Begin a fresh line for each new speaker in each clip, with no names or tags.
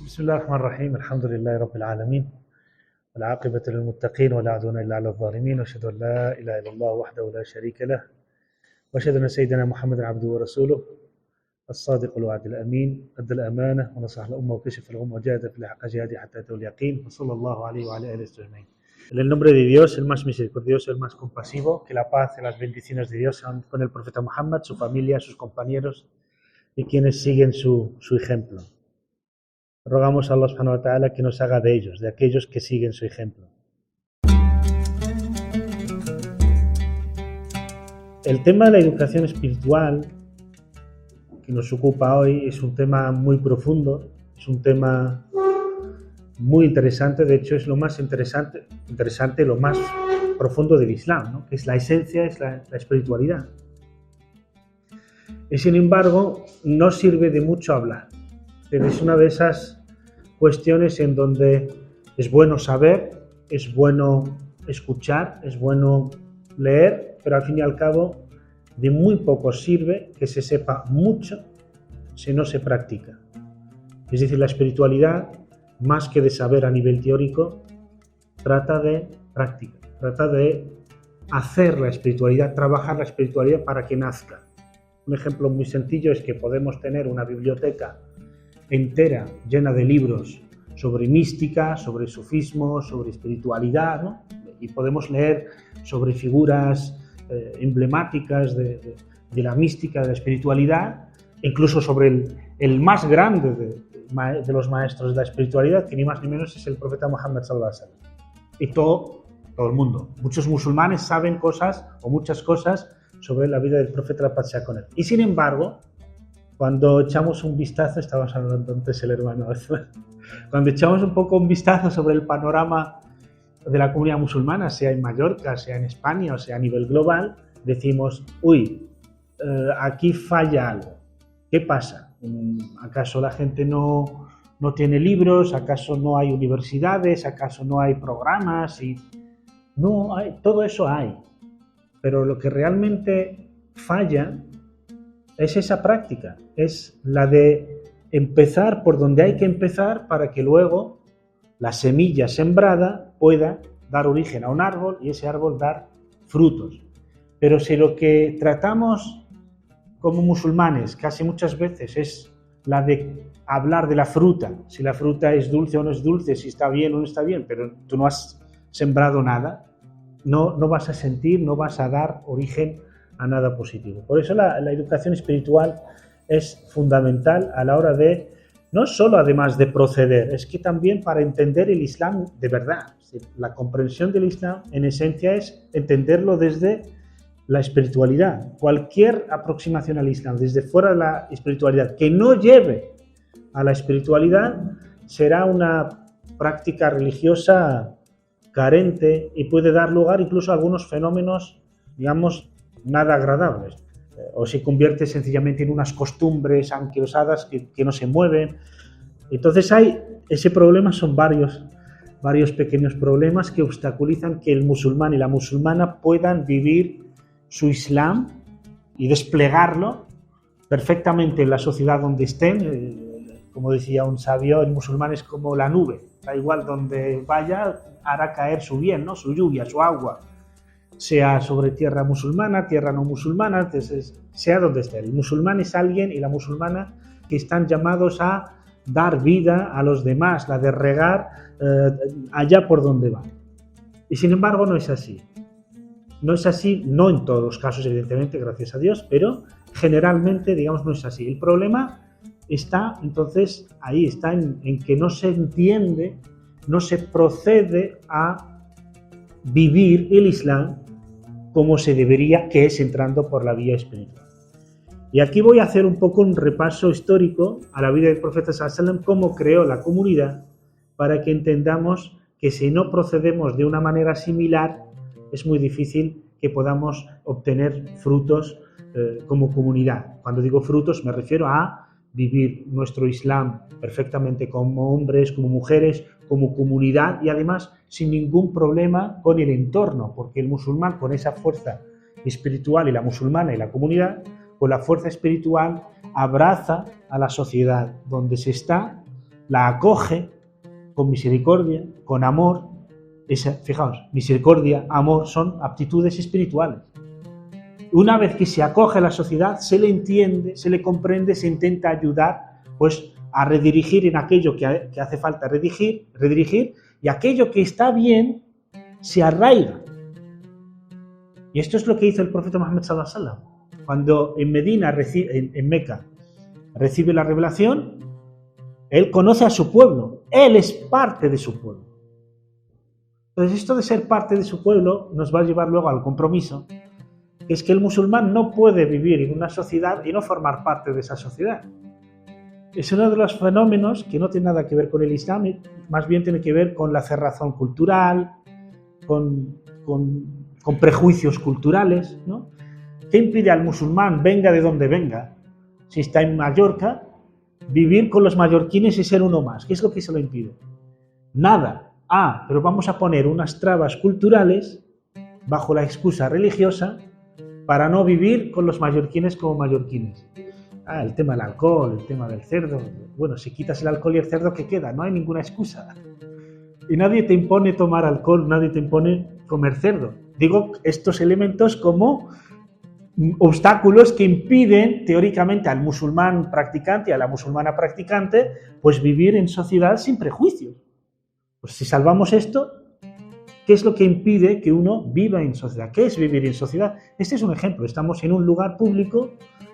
بسم الله الرحمن الرحيم الحمد لله رب العالمين والعاقبة للمتقين ولا عدوان إلا على الظالمين وأشهد أن لا إله إلا الله وحده لا شريك له وأشهد أن سيدنا محمد عبده ورسوله الصادق الوعد الأمين أدى الأمانة ونصح الأمة وكشف الأمة وجاهد في الحق جهاده حتى أتاه اليقين وصلى الله عليه وعلى آله أجمعين. En el nombre de Dios, el más misericordioso, el más compasivo, que la paz y las bendiciones de Dios sean con el profeta Muhammad, su familia, sus compañeros y quienes siguen su ejemplo. Rogamos a Allah subhanahu wa ta'ala que nos haga de ellos, de aquellos que siguen su ejemplo. El tema de la educación espiritual que nos ocupa hoy es un tema muy profundo, es un tema muy interesante, de hecho es lo más interesante, lo más profundo del Islam, ¿no? Que es la esencia, es la espiritualidad. Y sin embargo, no sirve de mucho hablar. Pero es una de esas cuestiones en donde es bueno saber, es bueno escuchar, es bueno leer, pero al fin y al cabo de muy poco sirve que se sepa mucho si no se practica. Es decir, la espiritualidad, más que de saber a nivel teórico, trata de práctica, trata de hacer la espiritualidad, trabajar la espiritualidad para que nazca. Un ejemplo muy sencillo es que podemos tener una biblioteca entera, llena de libros sobre mística, sobre sufismo, sobre espiritualidad, ¿no? Y podemos leer sobre figuras emblemáticas de la mística, de la espiritualidad, incluso sobre el más grande de los maestros de la espiritualidad, que ni más ni menos es el profeta Muhammad sallallahu alaihi wasallam. Y todo el mundo. Muchos musulmanes saben cosas o muchas cosas sobre la vida del profeta, la paz sea con él. Y sin embargo, cuando echamos un vistazo, estábamos hablando antes el hermano, cuando echamos un vistazo sobre el panorama de la comunidad musulmana, sea en Mallorca, sea en España o sea a nivel global, decimos, aquí falla algo. ¿Qué pasa? ¿Acaso la gente no tiene libros? ¿Acaso no hay universidades? ¿Acaso no hay programas? No hay, todo eso hay. Pero lo que realmente falla es esa práctica, es la de empezar por donde hay que empezar para que luego la semilla sembrada pueda dar origen a un árbol y ese árbol dar frutos. Pero si lo que tratamos como musulmanes casi muchas veces es la de hablar de la fruta, si la fruta es dulce o no es dulce, si está bien o no está bien, pero tú no has sembrado nada, no vas a sentir, no vas a dar origen a nada positivo. Por eso la educación espiritual es fundamental a la hora de, no solo además de proceder, es que también para entender el Islam de verdad. La comprensión del Islam en esencia es entenderlo desde la espiritualidad. Cualquier aproximación al Islam desde fuera de la espiritualidad que no lleve a la espiritualidad será una práctica religiosa carente y puede dar lugar incluso a algunos fenómenos, digamos, nada agradables, o se convierte sencillamente en unas costumbres anquilosadas que no se mueven. Entonces ese problema son varios pequeños problemas que obstaculizan que el musulmán y la musulmana puedan vivir su Islam y desplegarlo perfectamente en la sociedad donde estén. Como decía un sabio, el musulmán es como la nube, da igual donde vaya, hará caer su bien, ¿no? Su lluvia, su agua, sea sobre tierra musulmana, tierra no musulmana, sea donde esté. El musulmán es alguien y la musulmana que están llamados a dar vida a los demás, la de regar allá por donde van. Y sin embargo no es así. No es así, no en todos los casos, evidentemente, gracias a Dios, pero generalmente, digamos, no es así. El problema está, entonces, ahí está en que no se entiende, no se procede a vivir el Islam como se debería, que es entrando por la vía espiritual. Y aquí voy a hacer un poco un repaso histórico a la vida del profeta sallallahu alaihi wasallam, cómo creó la comunidad, para que entendamos que si no procedemos de una manera similar, es muy difícil que podamos obtener frutos como comunidad. Cuando digo frutos me refiero a vivir nuestro Islam perfectamente como hombres, como mujeres, como comunidad y además sin ningún problema con el entorno, porque el musulmán con esa fuerza espiritual y la musulmana y la comunidad, con la fuerza espiritual abraza a la sociedad donde se está la acoge con misericordia, con amor. Fijaos, misericordia, amor son aptitudes espirituales. Una vez que se acoge a la sociedad, se le entiende, se le comprende, se intenta ayudar pues, a redirigir en aquello que hace falta redirigir, y aquello que está bien se arraiga. Y esto es lo que hizo el profeta Muhammad sallallahu alaihi wasallam. Cuando en Medina, en Meca, recibe la revelación, él conoce a su pueblo, él es parte de su pueblo. Entonces esto de ser parte de su pueblo nos va a llevar luego al compromiso, que es que el musulmán no puede vivir en una sociedad y no formar parte de esa sociedad. Es uno de los fenómenos que no tiene nada que ver con el Islam, más bien tiene que ver con la cerrazón cultural, con prejuicios culturales, ¿no? ¿Qué impide al musulmán, venga de donde venga, si está en Mallorca, vivir con los mallorquines y ser uno más? ¿Qué es lo que se lo impide? Nada. Pero vamos a poner unas trabas culturales bajo la excusa religiosa para no vivir con los mallorquines como mallorquines. El tema del alcohol, el tema del cerdo. Bueno, si quitas el alcohol y el cerdo, ¿qué queda? No hay ninguna excusa. Y nadie te impone tomar alcohol, nadie te impone comer cerdo. Digo estos elementos como obstáculos que impiden teóricamente al musulmán practicante y a la musulmana practicante pues vivir en sociedad sin prejuicios. Pues si salvamos esto, ¿qué es lo que impide que uno viva en sociedad? ¿Qué es vivir en sociedad? Este es un ejemplo. Estamos en un lugar público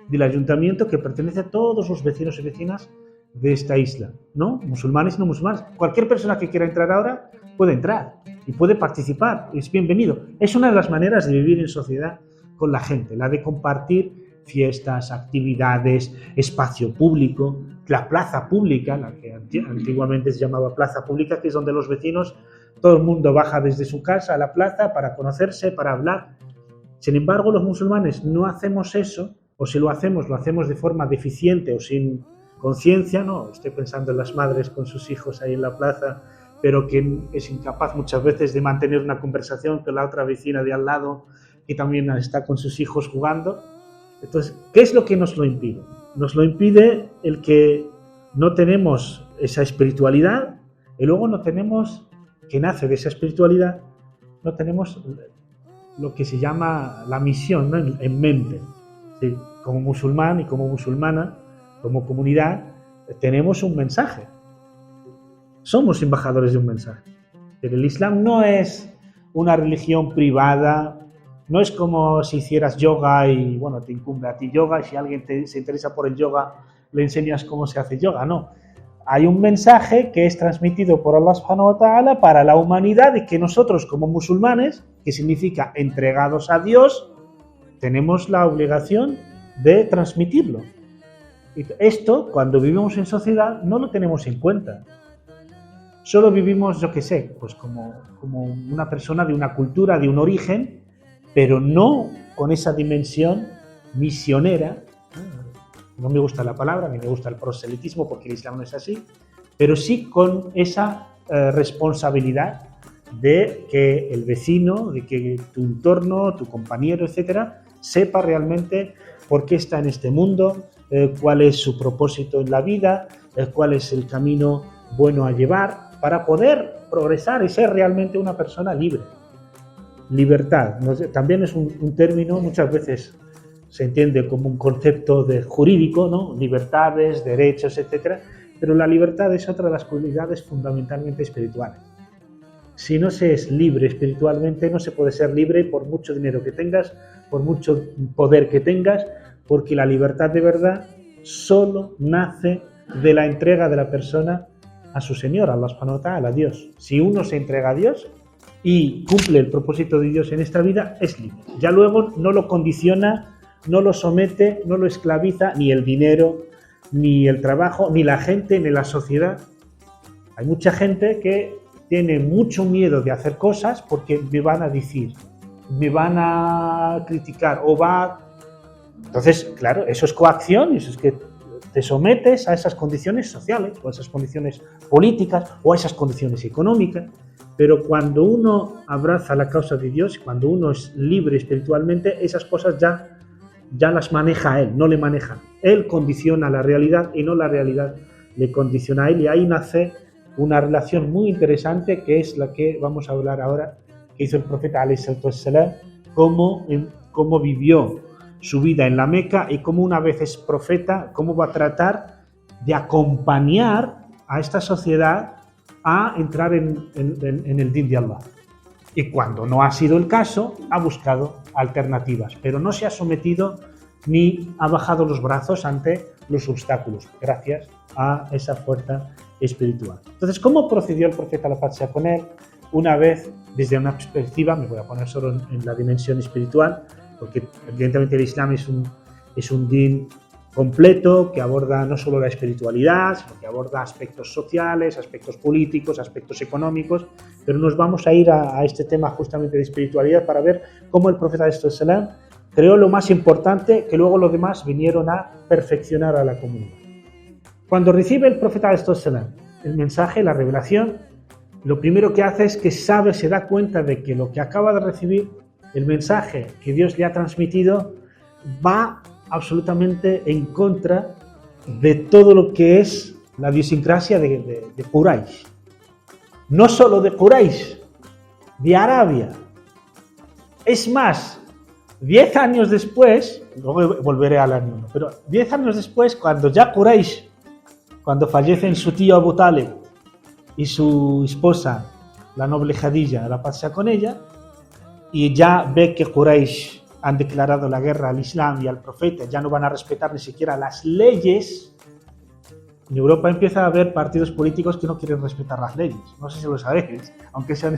del ayuntamiento que pertenece a todos los vecinos y vecinas de esta isla, ¿no? Musulmanes y no musulmanes. Cualquier persona que quiera entrar ahora puede entrar y puede participar, es bienvenido. Es una de las maneras de vivir en sociedad con la gente, la de compartir fiestas, actividades, espacio público, la plaza pública, la que antiguamente se llamaba plaza pública, que es donde los vecinos, todo el mundo baja desde su casa a la plaza para conocerse, para hablar. Sin embargo, los musulmanes no hacemos eso, o si lo hacemos de forma deficiente o sin conciencia, ¿no? Estoy pensando en las madres con sus hijos ahí en la plaza, pero que es incapaz muchas veces de mantener una conversación con la otra vecina de al lado, que también está con sus hijos jugando. Entonces, ¿qué es lo que nos lo impide? Nos lo impide el que no tenemos esa espiritualidad y luego no tenemos, que nace de esa espiritualidad, no tenemos lo que se llama la misión, ¿no? en mente. ¿Sí? Como musulmán y como musulmana, como comunidad, tenemos un mensaje. Somos embajadores de un mensaje. Pero el Islam no es una religión privada. No es como si hicieras yoga y, bueno, te incumbe a ti yoga y si alguien se interesa por el yoga, le enseñas cómo se hace yoga. No. Hay un mensaje que es transmitido por Allah subhanahu wa ta'ala para la humanidad y que nosotros como musulmanes, que significa entregados a Dios, tenemos la obligación de transmitirlo. Y esto, cuando vivimos en sociedad, no lo tenemos en cuenta. Solo vivimos, yo qué sé, pues como una persona de una cultura, de un origen, pero no con esa dimensión misionera. No me gusta la palabra, a mí me gusta el proselitismo porque el Islam no es así, pero sí con esa responsabilidad de que el vecino, de que tu entorno, tu compañero, etcétera, sepa realmente por qué está en este mundo, cuál es su propósito en la vida, cuál es el camino bueno a llevar para poder progresar y ser realmente una persona libre. Libertad, también es un término, muchas veces se entiende como un concepto jurídico, ¿no? Libertades, derechos, etcétera, pero la libertad es otra de las cualidades fundamentalmente espirituales. Si no se es libre espiritualmente, no se puede ser libre por mucho dinero que tengas, por mucho poder que tengas, porque la libertad de verdad solo nace de la entrega de la persona a su Señor, a Allah subhanahu wa ta'ala, a Dios. Si uno se entrega a Dios y cumple el propósito de Dios en esta vida, es libre. Ya luego no lo condiciona, no lo somete, no lo esclaviza ni el dinero, ni el trabajo, ni la gente, ni la sociedad. Hay mucha gente que tiene mucho miedo de hacer cosas porque me van a decir, me van a criticar o va... Entonces, claro, eso es coacción, eso es que te sometes a esas condiciones sociales o a esas condiciones políticas o a esas condiciones económicas. Pero cuando uno abraza la causa de Dios, cuando uno es libre espiritualmente, esas cosas ya las maneja Él, no le manejan. Él condiciona la realidad y no la realidad le condiciona a él, y ahí nace una relación muy interesante, que es la que vamos a hablar ahora, que hizo el profeta alayhi salatu wassalam, cómo vivió su vida en la Meca, y cómo, una vez es profeta, cómo va a tratar de acompañar a esta sociedad a entrar en el din de Allah. Y cuando no ha sido el caso, ha buscado alternativas, pero no se ha sometido ni ha bajado los brazos ante los obstáculos, gracias a esa fuerza espiritual. Entonces, ¿cómo procedió el profeta, la paz sea con él? Una vez, desde una perspectiva, me voy a poner solo en la dimensión espiritual, porque evidentemente el Islam es un din completo que aborda no solo la espiritualidad, sino que aborda aspectos sociales, aspectos políticos, aspectos económicos, pero nos vamos a ir a este tema justamente de espiritualidad para ver cómo el profeta ﷺ creó lo más importante, que luego los demás vinieron a perfeccionar a la comunidad. Cuando recibe el profeta ﷺ el mensaje, la revelación, lo primero que hace es que se da cuenta de que lo que acaba de recibir, el mensaje que Dios le ha transmitido, va absolutamente en contra de todo lo que es la idiosincrasia de Quraysh. No solo de Quraysh, de Arabia. Es más, 10 años después, luego volveré al año 1, pero 10 años después, cuando ya Quraysh, cuando fallecen su tío Abu Talib y su esposa, la noble Khadija, la paz sea con ella, y ya ve que Quraysh han declarado la guerra al Islam y al profeta, ya no van a respetar ni siquiera las leyes. En Europa empieza a haber partidos políticos que no quieren respetar las leyes. No sé si lo sabéis, aunque sean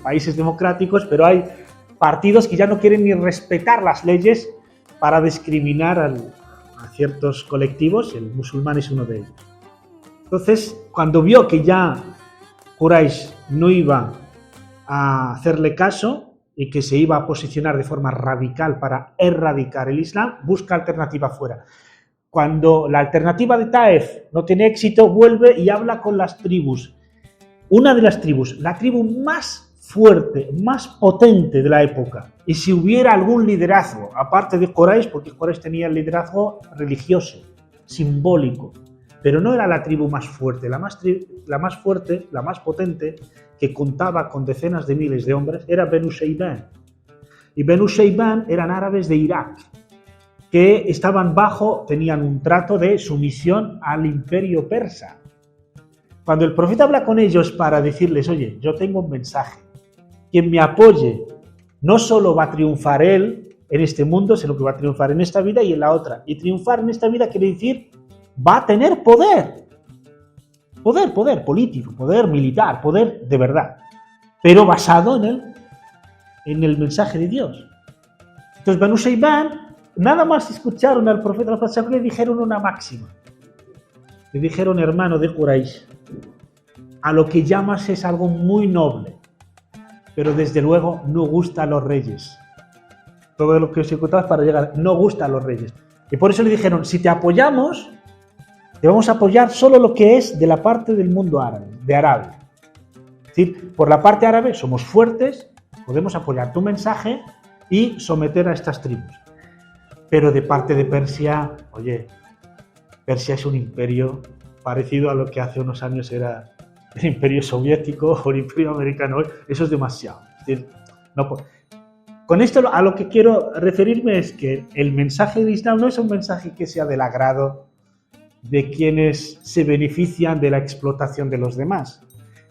países democráticos, pero hay partidos que ya no quieren ni respetar las leyes para discriminar a ciertos colectivos. El musulmán es uno de ellos. Entonces, cuando vio que ya Quraysh no iba a hacerle caso y que se iba a posicionar de forma radical para erradicar el Islam, busca alternativa fuera. Cuando la alternativa de Taif no tiene éxito, vuelve y habla con las tribus. Una de las tribus, la tribu más fuerte, más potente de la época. Y si hubiera algún liderazgo, aparte de Quraysh, porque Quraysh tenía el liderazgo religioso, simbólico, pero no era la tribu más fuerte, la más fuerte, la más potente, que contaba con decenas de miles de hombres, era Banu Shayban. Y Banu Shayban eran árabes de Irak, que tenían un trato de sumisión al imperio persa. Cuando el profeta habla con ellos para decirles, oye, yo tengo un mensaje, quien me apoye no solo va a triunfar él en este mundo, sino que va a triunfar en esta vida y en la otra. Y triunfar en esta vida quiere decir, va a tener poder. Poder político, poder militar, poder de verdad, pero basado en el mensaje de Dios. Entonces Banu Shayban, nada más escucharon al profeta, le dijeron una máxima. Le dijeron, hermano de Quraysh, a lo que llamas es algo muy noble, pero desde luego no gusta a los reyes. Todo lo que os he contado para llegar, no gusta a los reyes. Y por eso le dijeron, si te apoyamos, te vamos a apoyar solo lo que es de la parte del mundo árabe, de Arabia. Es decir, por la parte árabe somos fuertes, podemos apoyar tu mensaje y someter a estas tribus. Pero de parte de Persia, oye, Persia es un imperio parecido a lo que hace unos años era el imperio soviético o el imperio americano. Eso es demasiado. Es decir, con esto a lo que quiero referirme es que el mensaje del Islam no es un mensaje que sea del agrado de quienes se benefician de la explotación de los demás,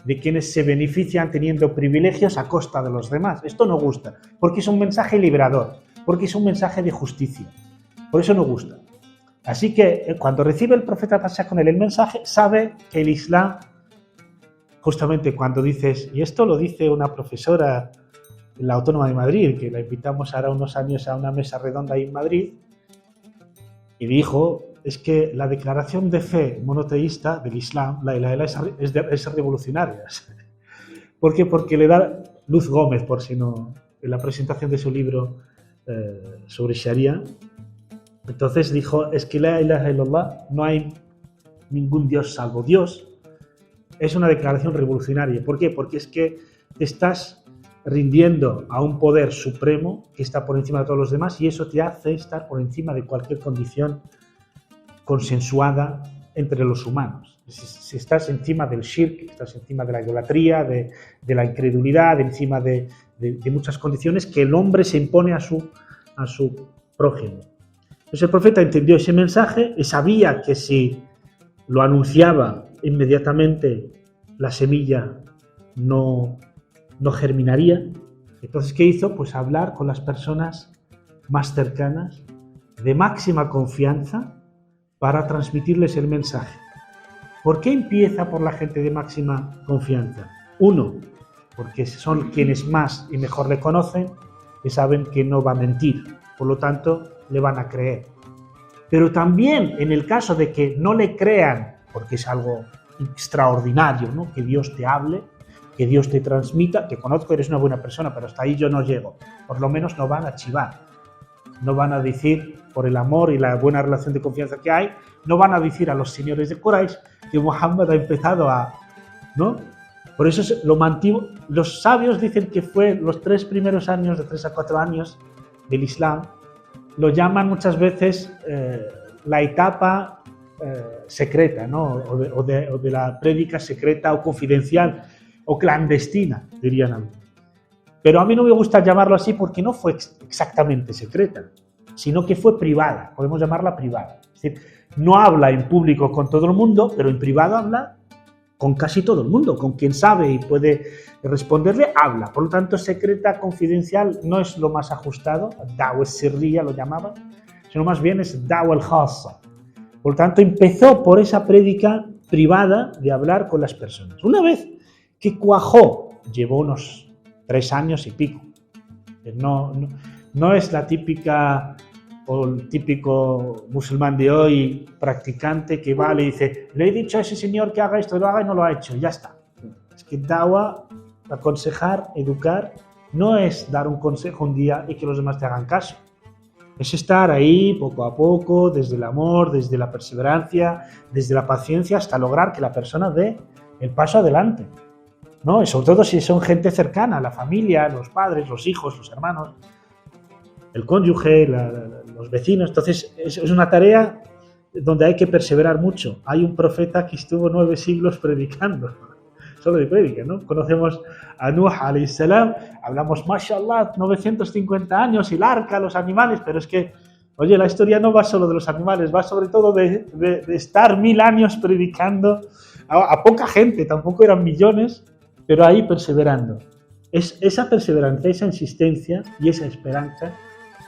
de quienes se benefician teniendo privilegios a costa de los demás. Esto no gusta, porque es un mensaje liberador, porque es un mensaje de justicia. Por eso no gusta. Así que cuando recibe el profeta pasa con él el mensaje, sabe que el Islam, justamente cuando dices, y esto lo dice una profesora en la Autónoma de Madrid, que la invitamos ahora unos años a una mesa redonda ahí en Madrid, y dijo, es que la declaración de fe monoteísta del Islam, la ilaha illallah, es revolucionaria. ¿Por qué? Porque le da Luz Gómez, por si no, en la presentación de su libro sobre Sharia. Entonces dijo, es que la ilaha illallah, no hay ningún Dios salvo Dios. Es una declaración revolucionaria. ¿Por qué? Porque es que te estás rindiendo a un poder supremo que está por encima de todos los demás, y eso te hace estar por encima de cualquier condición consensuada entre los humanos. Si estás encima del shirk, estás encima de la idolatría, de la incredulidad, encima de muchas condiciones que el hombre se impone a su prójimo. Entonces el profeta entendió ese mensaje y sabía que si lo anunciaba inmediatamente la semilla no germinaría. Entonces, ¿qué hizo? Pues hablar con las personas más cercanas, de máxima confianza, para transmitirles el mensaje. ¿Por qué empieza por la gente de máxima confianza? Uno, porque son quienes más y mejor le conocen y saben que no va a mentir, por lo tanto, le van a creer. Pero también en el caso de que no le crean, porque es algo extraordinario, ¿no? Que Dios te hable, que Dios te transmita, te conozco, eres una buena persona, pero hasta ahí yo no llego. Por lo menos no van a chivar, no van a decir, por el amor y la buena relación de confianza que hay, no van a decir a los señores de Quraysh que Muhammad ha empezado a... ¿no? Por eso lo mantuvo. Los sabios dicen que fue los 3 primeros años, de 3 a 4 años del Islam, lo llaman muchas veces la etapa secreta, ¿no? o de la prédica secreta o confidencial o clandestina, dirían algunos. Pero a mí no me gusta llamarlo así porque no fue exactamente secreta, sino que fue privada, podemos llamarla privada. Es decir, no habla en público con todo el mundo, pero en privado habla con casi todo el mundo, con quien sabe y puede responderle, habla. Por lo tanto, secreta, confidencial, no es lo más ajustado, da'wa sirriya lo llamaban, sino más bien es da'wa al-khassa. Por lo tanto, empezó por esa prédica privada de hablar con las personas. Una vez que cuajó, llevó unos 3 años y pico. No es la típica o el típico musulmán de hoy, practicante, que va y le dice, le he dicho a ese señor que haga esto, lo haga y no lo ha hecho, y ya está. Es que da'wa, aconsejar, educar, no es dar un consejo un día y que los demás te hagan caso. Es estar ahí poco a poco, desde el amor, desde la perseverancia, desde la paciencia, hasta lograr que la persona dé el paso adelante, ¿no? Y sobre todo si son gente cercana, la familia, los padres, los hijos, los hermanos, el cónyuge, los vecinos. Entonces es una tarea donde hay que perseverar mucho. Hay un profeta que estuvo 9 siglos predicando, solo de prédica, ¿no? Conocemos a Nuh alayhi salam, hablamos, mashallah, 950 años, el arca, los animales, pero es que, oye, la historia no va solo de los animales, va sobre todo de estar 1000 años predicando a poca gente, tampoco eran millones, pero ahí perseverando. Esa perseverancia, esa insistencia y esa esperanza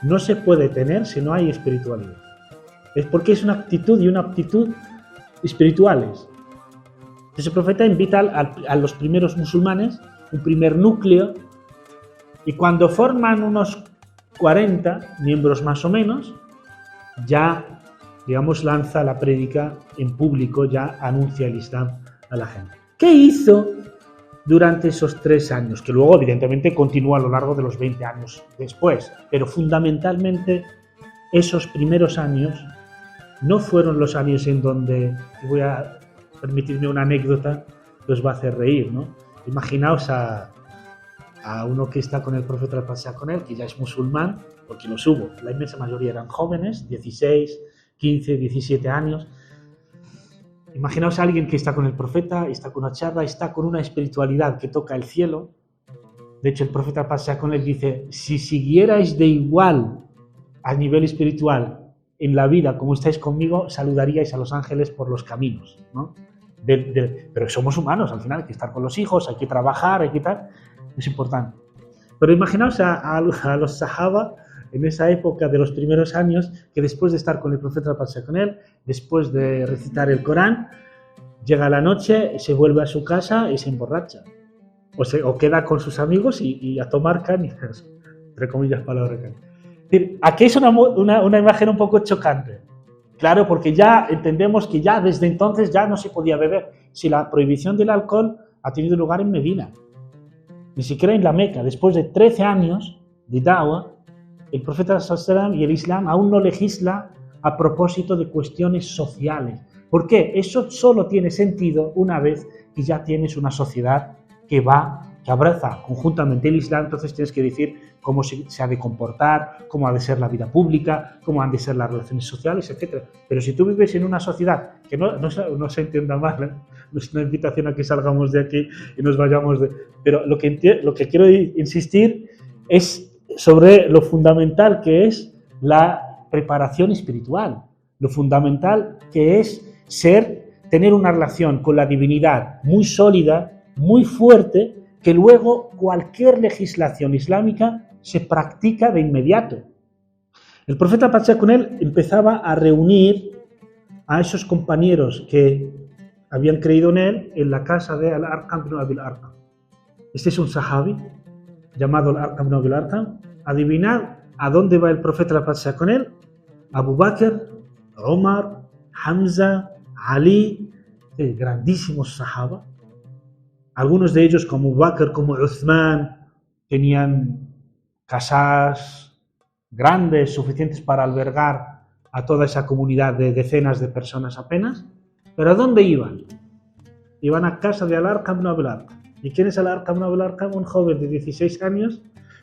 no se puede tener si no hay espiritualidad. Es porque es una actitud y una aptitud espirituales. Entonces el profeta invita a los primeros musulmanes, un primer núcleo, y cuando forman unos 40 miembros más o menos, ya, digamos, lanza la prédica en público, ya anuncia el Islam a la gente. ¿Qué hizo durante esos 3 años? Que luego, evidentemente, continúa a lo largo de los 20 años después, pero fundamentalmente esos primeros años no fueron los años en donde, voy a permitirme una anécdota que os va a hacer reír, ¿no? Imaginaos a uno que está con el profeta, al pasar con él, que ya es musulmán, porque los hubo, la inmensa mayoría eran jóvenes, 16, 15, 17 años. Imaginaos a alguien que está con el profeta, está con una charla, está con una espiritualidad que toca el cielo. De hecho, el profeta pasa con él y dice, si siguierais de igual a nivel espiritual en la vida como estáis conmigo, saludaríais a los ángeles por los caminos, ¿no? Pero somos humanos, al final hay que estar con los hijos, hay que trabajar, hay que tal, es importante. Pero imaginaos a los sahaba en esa época de los primeros años, que después de estar con el profeta, pasar con él, después de recitar el Corán, llega la noche, se vuelve a su casa y se emborracha. O queda con sus amigos y a tomar cañas, entre comillas, palabras. Es decir, aquí es una imagen un poco chocante. Claro, porque ya entendemos que ya desde entonces ya no se podía beber. Si la prohibición del alcohol ha tenido lugar en Medina, ni siquiera en la Meca, después de 13 años de da'wa, el profeta ﷺ y el Islam aún no legisla a propósito de cuestiones sociales. ¿Por qué? Eso solo tiene sentido una vez que ya tienes una sociedad que va que abraza conjuntamente el Islam, entonces tienes que decir cómo se ha de comportar, cómo ha de ser la vida pública, cómo han de ser las relaciones sociales, etc. Pero si tú vives en una sociedad, que no se entienda mal, no es una invitación a que salgamos de aquí y nos vayamos de... Pero lo que quiero insistir es sobre lo fundamental que es la preparación espiritual, lo fundamental que es tener una relación con la divinidad muy sólida, muy fuerte, que luego cualquier legislación islámica se practica de inmediato. El profeta paz sea con él empezaba a reunir a esos compañeros que habían creído en él en la casa de Al-Arqam ibn Abil Arqam. Este es un sahabi llamado Al-Arqam ibn Abil Arqam. Adivinad a dónde va el profeta la paz sea con él. Abu Bakr, Omar, Hamza, Ali, grandísimos sahaba. Algunos de ellos, como Abu Bakr, como Uthman, tenían casas grandes, suficientes para albergar a toda esa comunidad de decenas de personas apenas. ¿Pero a dónde iban? Iban a casa de Al-Arqam ibn Abil Arqam. ¿Y quién es Al-Arqam ibn Abil Arqam? Un joven de 16 años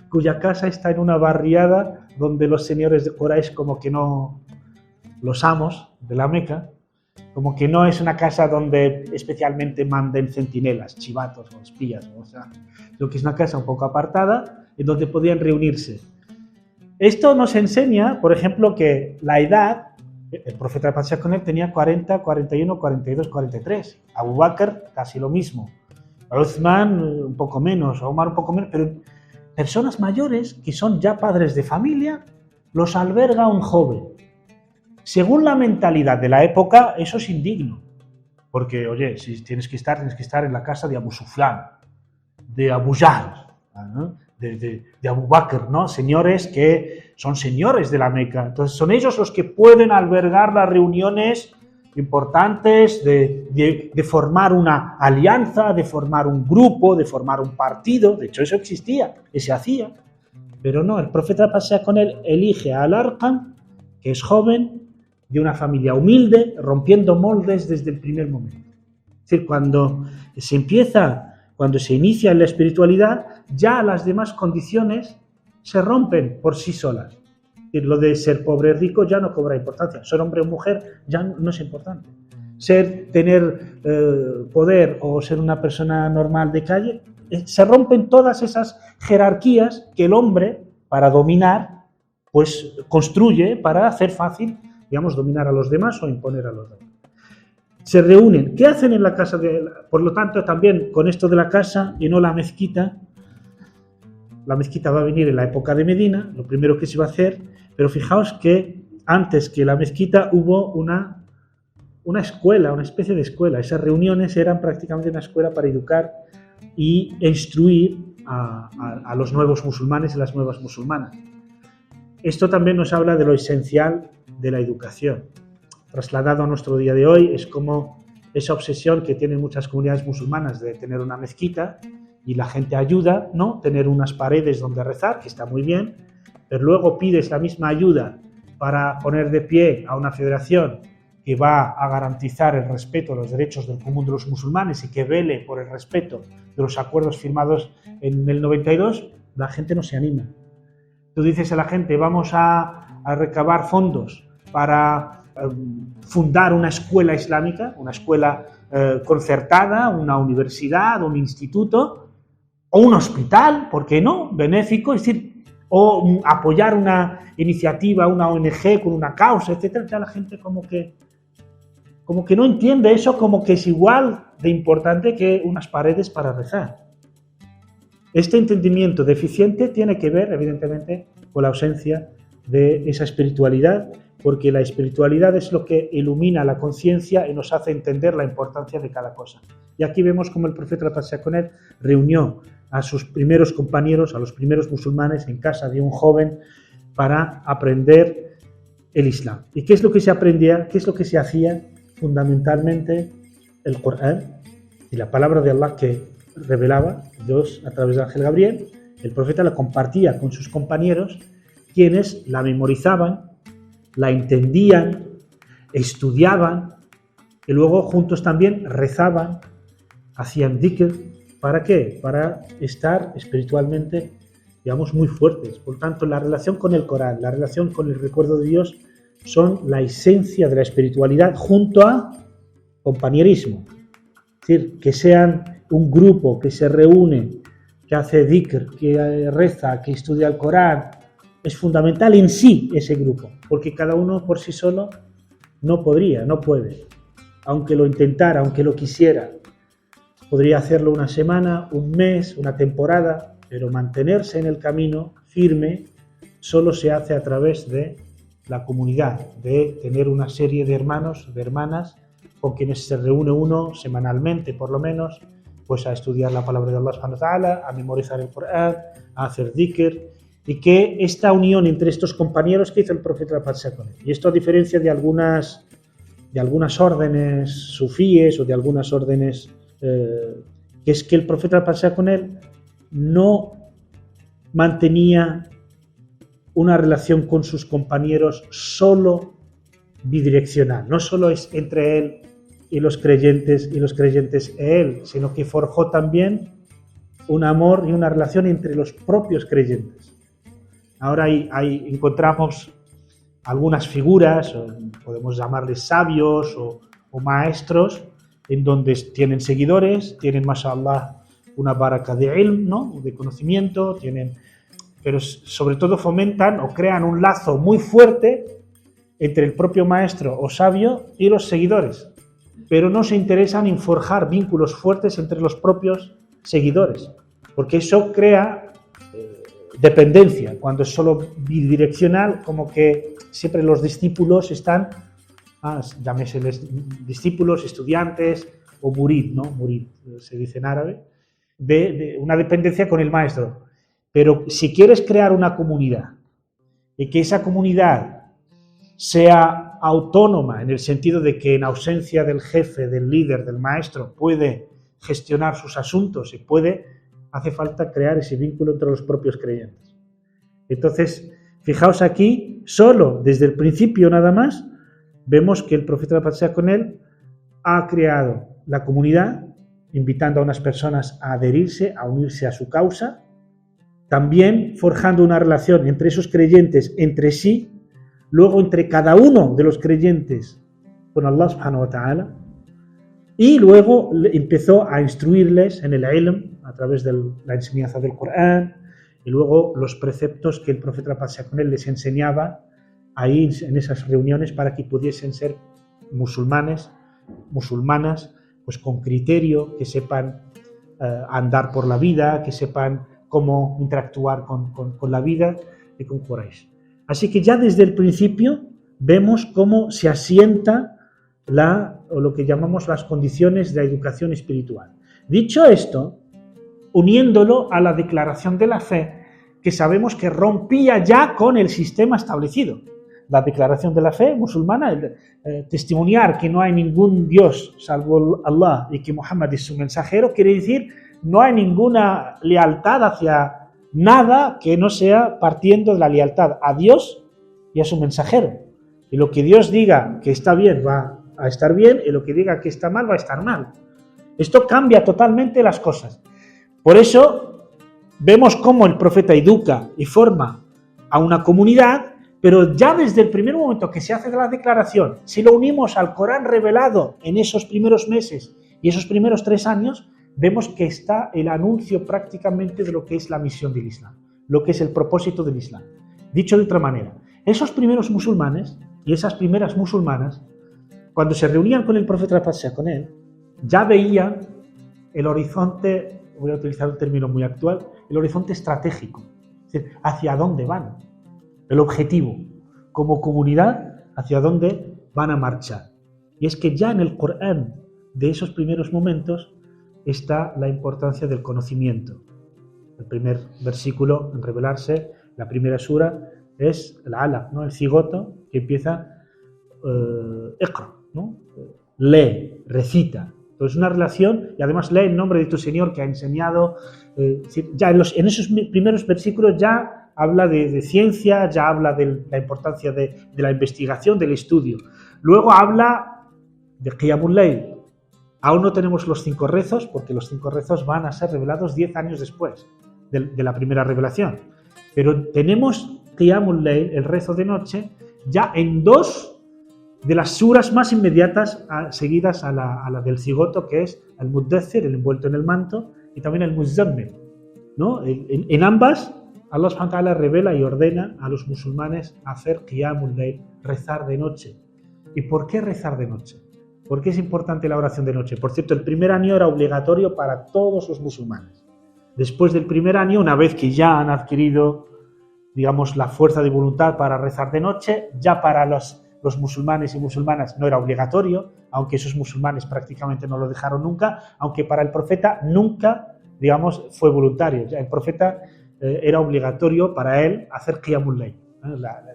cuya casa está en una barriada donde los señores de Quraysh, como que no, los amos de la Meca, como que no es una casa donde especialmente manden centinelas, chivatos o espías, o sea, lo que es una casa un poco apartada en donde podían reunirse. Esto nos enseña, por ejemplo, que la edad, el profeta de paz sea con él tenía 40, 41, 42, 43. Abu Bakr casi lo mismo. Uthman un poco menos, Omar un poco menos, pero personas mayores que son ya padres de familia los alberga un joven. Según la mentalidad de la época, eso es indigno. Porque, oye, si tienes que estar en la casa de Abu Sufyan, de Abu Jahl, ¿no? de Abu Bakr, ¿no? Señores que son señores de la Meca. Entonces son ellos los que pueden albergar las reuniones importantes de formar una alianza, de formar un grupo, de formar un partido. De hecho, eso existía, que se hacía. Pero no, el profeta paz sea con él, elige a Al-Arqam, que es joven, de una familia humilde, rompiendo moldes desde el primer momento. Es decir, cuando se inicia en la espiritualidad, ya las demás condiciones se rompen por sí solas. Es decir, lo de ser pobre o rico ya no cobra importancia. Ser hombre o mujer ya no es importante. Tener poder o ser una persona normal de calle, se rompen todas esas jerarquías que el hombre, para dominar, pues construye para hacer fácil, digamos, dominar a los demás o imponer a los demás. Se reúnen. ¿Qué hacen en la casa? Por lo tanto, también con esto de la casa y no la mezquita va a venir en la época de Medina, lo primero que se va a hacer, pero fijaos que antes que la mezquita hubo una escuela, una especie de escuela. Esas reuniones eran prácticamente una escuela para educar e instruir a los nuevos musulmanes y las nuevas musulmanas. Esto también nos habla de lo esencial de la educación. Trasladado a nuestro día de hoy, es como esa obsesión que tienen muchas comunidades musulmanas de tener una mezquita y la gente ayuda, ¿no? Tener unas paredes donde rezar, que está muy bien, pero luego pides la misma ayuda para poner de pie a una federación que va a garantizar el respeto a los derechos del común de los musulmanes y que vele por el respeto de los acuerdos firmados en el 92, la gente no se anima. Tú dices a la gente, vamos a recabar fondos para fundar una escuela islámica, una escuela concertada, una universidad, un instituto o un hospital, ¿por qué no? Benéfico, es decir, o apoyar una iniciativa, una ONG con una causa, etcétera. Ya la gente como que no entiende eso, como que es igual de importante que unas paredes para rezar. Este entendimiento deficiente tiene que ver, evidentemente, con la ausencia de esa espiritualidad, porque la espiritualidad es lo que ilumina la conciencia y nos hace entender la importancia de cada cosa. Y aquí vemos cómo el profeta, la paz sea con él, reunió a sus primeros compañeros, a los primeros musulmanes, en casa de un joven para aprender el Islam. ¿Y qué es lo que se aprendía? ¿Qué es lo que se hacía? Fundamentalmente el Corán y la palabra de Allah que revelaba Dios a través del ángel Gabriel. El profeta la compartía con sus compañeros, quienes la memorizaban, la entendían, estudiaban y luego juntos también rezaban, hacían dhikr, ¿Para qué? Para estar espiritualmente, digamos, muy fuertes. Por tanto, la relación con el Corán, la relación con el recuerdo de Dios son la esencia de la espiritualidad junto a compañerismo. Es decir, que sean un grupo que se reúne, que hace dhikr, que reza, que estudia el Corán. Es fundamental en sí ese grupo, porque cada uno por sí solo no podría, no puede. Aunque lo intentara, aunque lo quisiera, podría hacerlo una semana, un mes, una temporada, pero mantenerse en el camino firme solo se hace a través de la comunidad, de tener una serie de hermanos, de hermanas, con quienes se reúne uno semanalmente, por lo menos, pues a estudiar la palabra de Allah subhanahu wa ta'ala, a memorizar el Corán, a hacer dhikr, y que esta unión entre estos compañeros que hizo el profeta paz con él. Y esto a diferencia de algunas órdenes sufíes o de algunas órdenes que es que el profeta paz con él no mantenía una relación con sus compañeros solo bidireccional, no solo es entre él y los creyentes él, sino que forjó también un amor y una relación entre los propios creyentes. Ahora encontramos algunas figuras, podemos llamarles sabios o maestros, en donde tienen seguidores, tienen, mashallah, una baraka de ilm, ¿no? De conocimiento, pero sobre todo fomentan o crean un lazo muy fuerte entre el propio maestro o sabio y los seguidores, pero no se interesan en forjar vínculos fuertes entre los propios seguidores, porque eso crea dependencia. Cuando es solo bidireccional, como que siempre los discípulos están, llámeseles discípulos, estudiantes o murid, ¿no? Murid se dice en árabe, de una dependencia con el maestro. Pero si quieres crear una comunidad y que esa comunidad sea autónoma en el sentido de que en ausencia del jefe, del líder, del maestro, puede gestionar sus asuntos y hace falta crear ese vínculo entre los propios creyentes. Entonces, fijaos aquí, solo desde el principio nada más, vemos que el profeta de la paz sea con él ha creado la comunidad, invitando a unas personas a adherirse, a unirse a su causa, también forjando una relación entre esos creyentes, entre sí, luego entre cada uno de los creyentes con Allah subhanahu wa ta'ala, y luego empezó a instruirles en el ilm a través de la enseñanza del Corán y luego los preceptos que el profeta la paz sea con él les enseñaba ahí en esas reuniones para que pudiesen ser musulmanas, pues con criterio, que sepan andar por la vida, que sepan cómo interactuar con la vida y con Quraysh. Así que ya desde el principio vemos cómo se asienta lo que llamamos las condiciones de la educación espiritual. Dicho esto, uniéndolo a la declaración de la fe, que sabemos que rompía ya con el sistema establecido. La declaración de la fe musulmana, testimoniar que no hay ningún Dios salvo Allah y que Muhammad es su mensajero, quiere decir no hay ninguna lealtad hacia nada que no sea partiendo de la lealtad a Dios y a su mensajero. Y lo que Dios diga que está bien va a estar bien y lo que diga que está mal va a estar mal. Esto cambia totalmente las cosas. Por eso vemos cómo el profeta educa y forma a una comunidad, pero ya desde el primer momento que se hace la declaración, si lo unimos al Corán revelado en esos primeros meses y esos primeros 3 años, vemos que está el anuncio prácticamente de lo que es la misión del Islam, lo que es el propósito del Islam. Dicho de otra manera, esos primeros musulmanes y esas primeras musulmanas, cuando se reunían con el profeta la paz sea con él, ya veían el horizonte, voy a utilizar un término muy actual, el horizonte estratégico, es decir, hacia dónde van, el objetivo, como comunidad, hacia dónde van a marchar. Y es que ya en el Corán de esos primeros momentos está la importancia del conocimiento. El primer versículo en revelarse, la primera sura, es el alaq, ¿no? El cigoto que empieza iqra, ¿no? Lee, recita. Entonces una relación, y además lee en nombre de tu Señor que ha enseñado. Ya en esos primeros versículos ya habla de ciencia, ya habla de la importancia de la investigación, del estudio. Luego habla de Qiyamul Layl, Aún no tenemos los 5 rezos, porque los 5 rezos van a ser revelados 10 años después de la primera revelación. Pero tenemos Qiyamul Layl, el rezo de noche, ya en 2 de las suras más inmediatas seguidas a la del cigoto, que es el Muddathir, el envuelto en el manto, y también el Muzammil, ¿no? En ambas, Allah subhanahu wa ta'ala revela y ordena a los musulmanes hacer Qiyamul Layl, rezar de noche. ¿Y por qué rezar de noche? ¿Por qué es importante la oración de noche? Por cierto, el primer año era obligatorio para todos los musulmanes. Después del primer año, una vez que ya han adquirido, digamos, la fuerza de voluntad para rezar de noche, ya para los musulmanes y musulmanas no era obligatorio, aunque esos musulmanes prácticamente no lo dejaron nunca, aunque para el profeta nunca, digamos, fue voluntario. El profeta era obligatorio para él hacer Qiyamul Layl.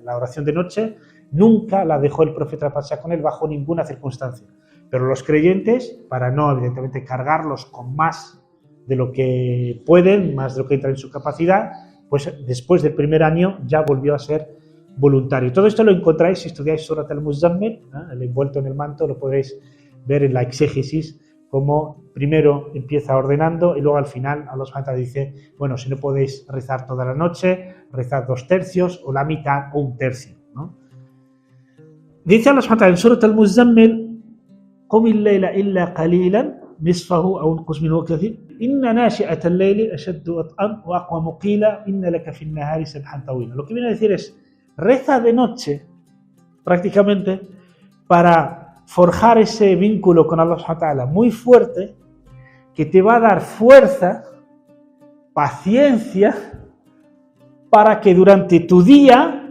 La oración de noche nunca la dejó el profeta pasar con él bajo ninguna circunstancia. Pero los creyentes, para no, evidentemente, cargarlos con más de lo que pueden, más de lo que entra en su capacidad, pues después del primer año ya volvió a ser voluntario. Todo esto lo encontráis si estudiáis Surat al-Muzammil, el envuelto en el manto, lo podéis ver en la exégesis, como primero empieza ordenando y luego al final Allah subhanahu wa ta'ala dice, bueno, si no podéis rezar toda la noche, rezad 2 tercios o la mitad o 1 tercio, ¿no? Dice Allah subhanahu wa ta'ala en Surat al-Muzammil, قم الليل إلا قليلا نصفه أو انقص منه كثير إن ناشئة الليل أشد وطئا وأقوم قيلا إن لك في النهار سبحا طويلا. Lo que viene a decir es, reza de noche prácticamente para forjar ese vínculo con Allah subhanahu wa ta'ala muy fuerte que te va a dar fuerza, paciencia, para que durante tu día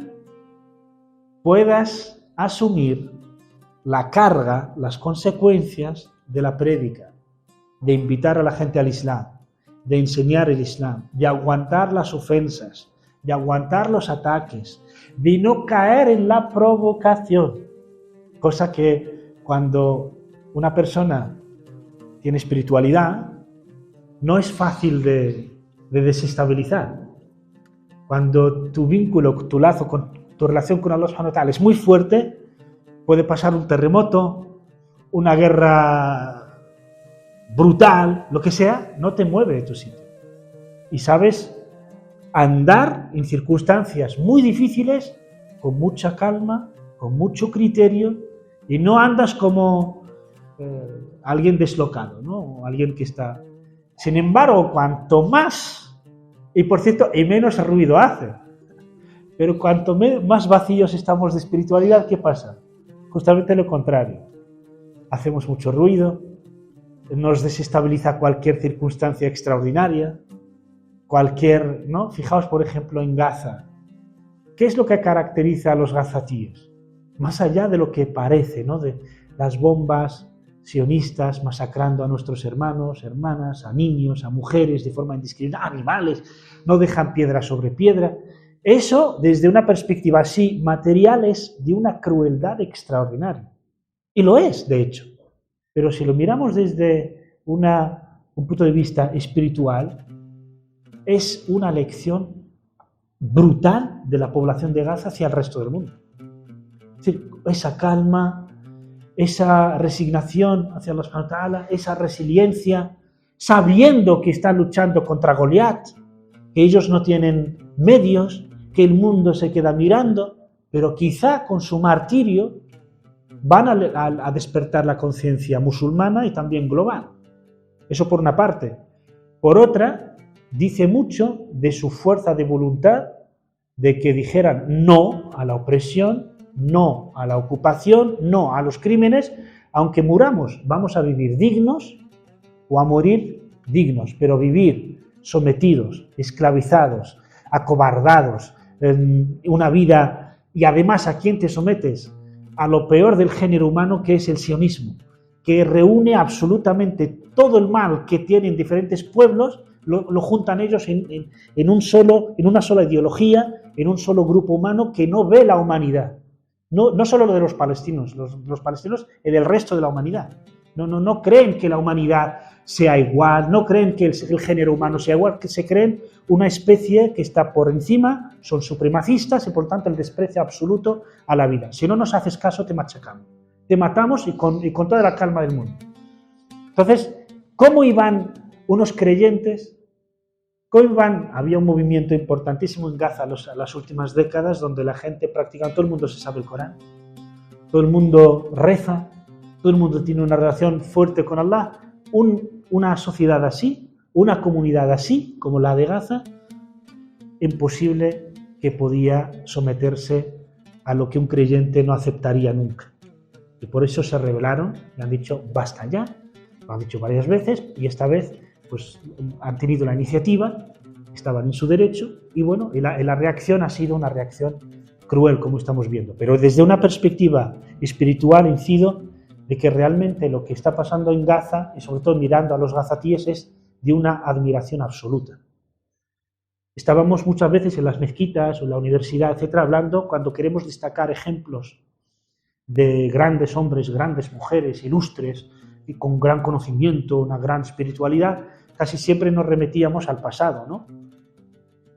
puedas asumir la carga, las consecuencias de la prédica, de invitar a la gente al Islam, de enseñar el Islam, de aguantar las ofensas, de aguantar los ataques, de no caer en la provocación, cosa que cuando una persona tiene espiritualidad no es fácil de desestabilizar. Cuando tu vínculo, tu lazo, tu relación con Allah subhanahu wa ta'ala es muy fuerte, puede pasar un terremoto, una guerra brutal, lo que sea, no te mueve de tu sitio. Y sabes andar en circunstancias muy difíciles con mucha calma, con mucho criterio, y no andas como alguien deslocado, ¿no? O alguien que está... Sin embargo, cuanto más, y por cierto, y menos ruido hace, pero cuanto más vacíos estamos de espiritualidad, ¿qué pasa? Justamente lo contrario. Hacemos mucho ruido, nos desestabiliza cualquier circunstancia extraordinaria, ¿no? Fijaos, por ejemplo, en Gaza. ¿Qué es lo que caracteriza a los gazatíes? Más allá de lo que parece, ¿no? De las bombas sionistas masacrando a nuestros hermanos, hermanas, a niños, a mujeres de forma indiscriminada, animales, no dejan piedra sobre piedra. Eso, desde una perspectiva así material, es de una crueldad extraordinaria. Y lo es, de hecho. Pero si lo miramos desde un punto de vista espiritual, es una lección brutal de la población de Gaza hacia el resto del mundo. Es decir, esa calma, esa resignación hacia Allah subhanahu wa ta'ala, esa resiliencia, sabiendo que están luchando contra Goliat, que ellos no tienen medios, que el mundo se queda mirando, pero quizá con su martirio van a despertar la conciencia musulmana y también global. Eso por una parte. Por otra, dice mucho de su fuerza de voluntad, de que dijeran no a la opresión, no a la ocupación, no a los crímenes, aunque muramos, vamos a vivir dignos o a morir dignos, pero vivir sometidos, esclavizados, acobardados, una vida, y además ¿a quién te sometes? A lo peor del género humano, que es el sionismo, que reúne absolutamente todo el mal que tienen diferentes pueblos, lo juntan ellos en una sola ideología, en un solo grupo humano que no ve la humanidad. No solo lo de los palestinos, los palestinos y del resto de la humanidad. No creen que la humanidad sea igual, no creen que el género humano sea igual, que se creen una especie que está por encima, son supremacistas y por tanto el desprecio absoluto a la vida. Si no nos haces caso, te machacamos, te matamos y con toda la calma del mundo. Entonces, ¿cómo iban unos creyentes? ¿Cómo iban? Había un movimiento importantísimo en Gaza en las últimas décadas donde la gente prácticamente, todo el mundo se sabe el Corán, todo el mundo reza, todo el mundo tiene una relación fuerte con Allah. Una sociedad así, una comunidad así, como la de Gaza, imposible que podía someterse a lo que un creyente no aceptaría nunca. Y por eso se rebelaron y han dicho, basta ya, lo han dicho varias veces, y esta vez pues han tenido la iniciativa, estaban en su derecho, y bueno, y la reacción ha sido una reacción cruel, como estamos viendo. Pero desde una perspectiva espiritual incido de que realmente lo que está pasando en Gaza, y sobre todo mirando a los gazatíes, es de una admiración absoluta. Estábamos muchas veces en las mezquitas o en la universidad, etcétera, hablando cuando queremos destacar ejemplos de grandes hombres, grandes mujeres, ilustres, y con gran conocimiento, una gran espiritualidad, casi siempre nos remetíamos al pasado, ¿no?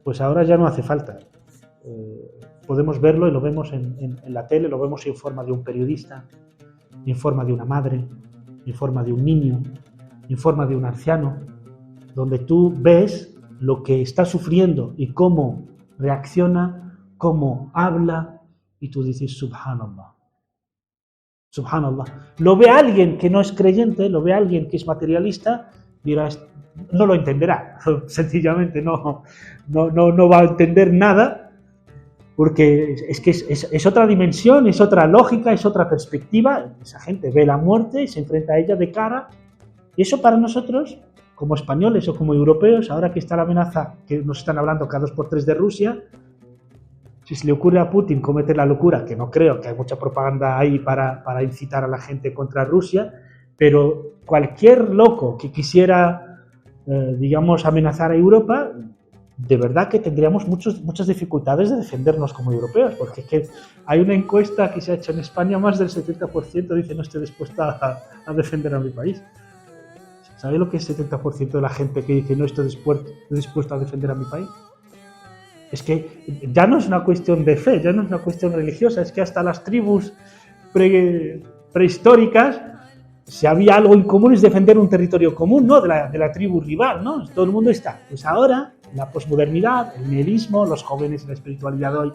Pues ahora ya no hace falta. Podemos verlo y lo vemos en la tele, lo vemos en forma de un periodista, en forma de una madre, en forma de un niño, en forma de un anciano, donde tú ves lo que está sufriendo y cómo reacciona, cómo habla, y tú dices, subhanallah. Subhanallah. Lo ve alguien que no es creyente, lo ve alguien que es materialista, dirá, no lo entenderá, sencillamente no va a entender nada, porque es que es otra dimensión, es otra lógica, es otra perspectiva. Esa gente ve la muerte y se enfrenta a ella de cara, y eso para nosotros, como españoles o como europeos, ahora que está la amenaza, que nos están hablando cada 2x3 de Rusia, si se le ocurre a Putin cometer la locura, que no creo, que hay mucha propaganda ahí para incitar a la gente contra Rusia, pero cualquier loco que quisiera, digamos, amenazar a Europa, de verdad que tendríamos muchas dificultades de defendernos como europeos, porque es que hay una encuesta que se ha hecho en España, más del 70% dice no estoy dispuesta a defender a mi país. ¿Sabe lo que es el 70% de la gente que dice no estoy dispuesta a defender a mi país? Es que ya no es una cuestión de fe, ya no es una cuestión religiosa, es que hasta las tribus prehistóricas, si había algo en común es defender un territorio común, ¿no? De la tribu rival, ¿no? Todo el mundo está. Pues ahora, la posmodernidad, el nihilismo, los jóvenes en la espiritualidad de hoy,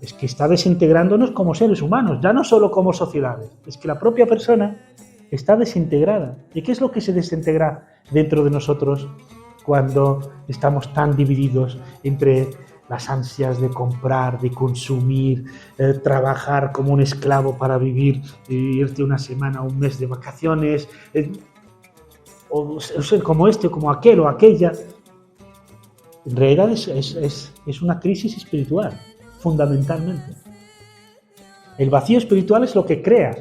es que está desintegrándonos como seres humanos, ya no solo como sociedades, es que la propia persona está desintegrada. ¿Y qué es lo que se desintegra dentro de nosotros cuando estamos tan divididos entre las ansias de comprar, de consumir, trabajar como un esclavo para vivir, irte una semana, un mes de vacaciones, o ser como este, o como aquel o aquella? En realidad es una crisis espiritual, fundamentalmente. El vacío espiritual es lo que crea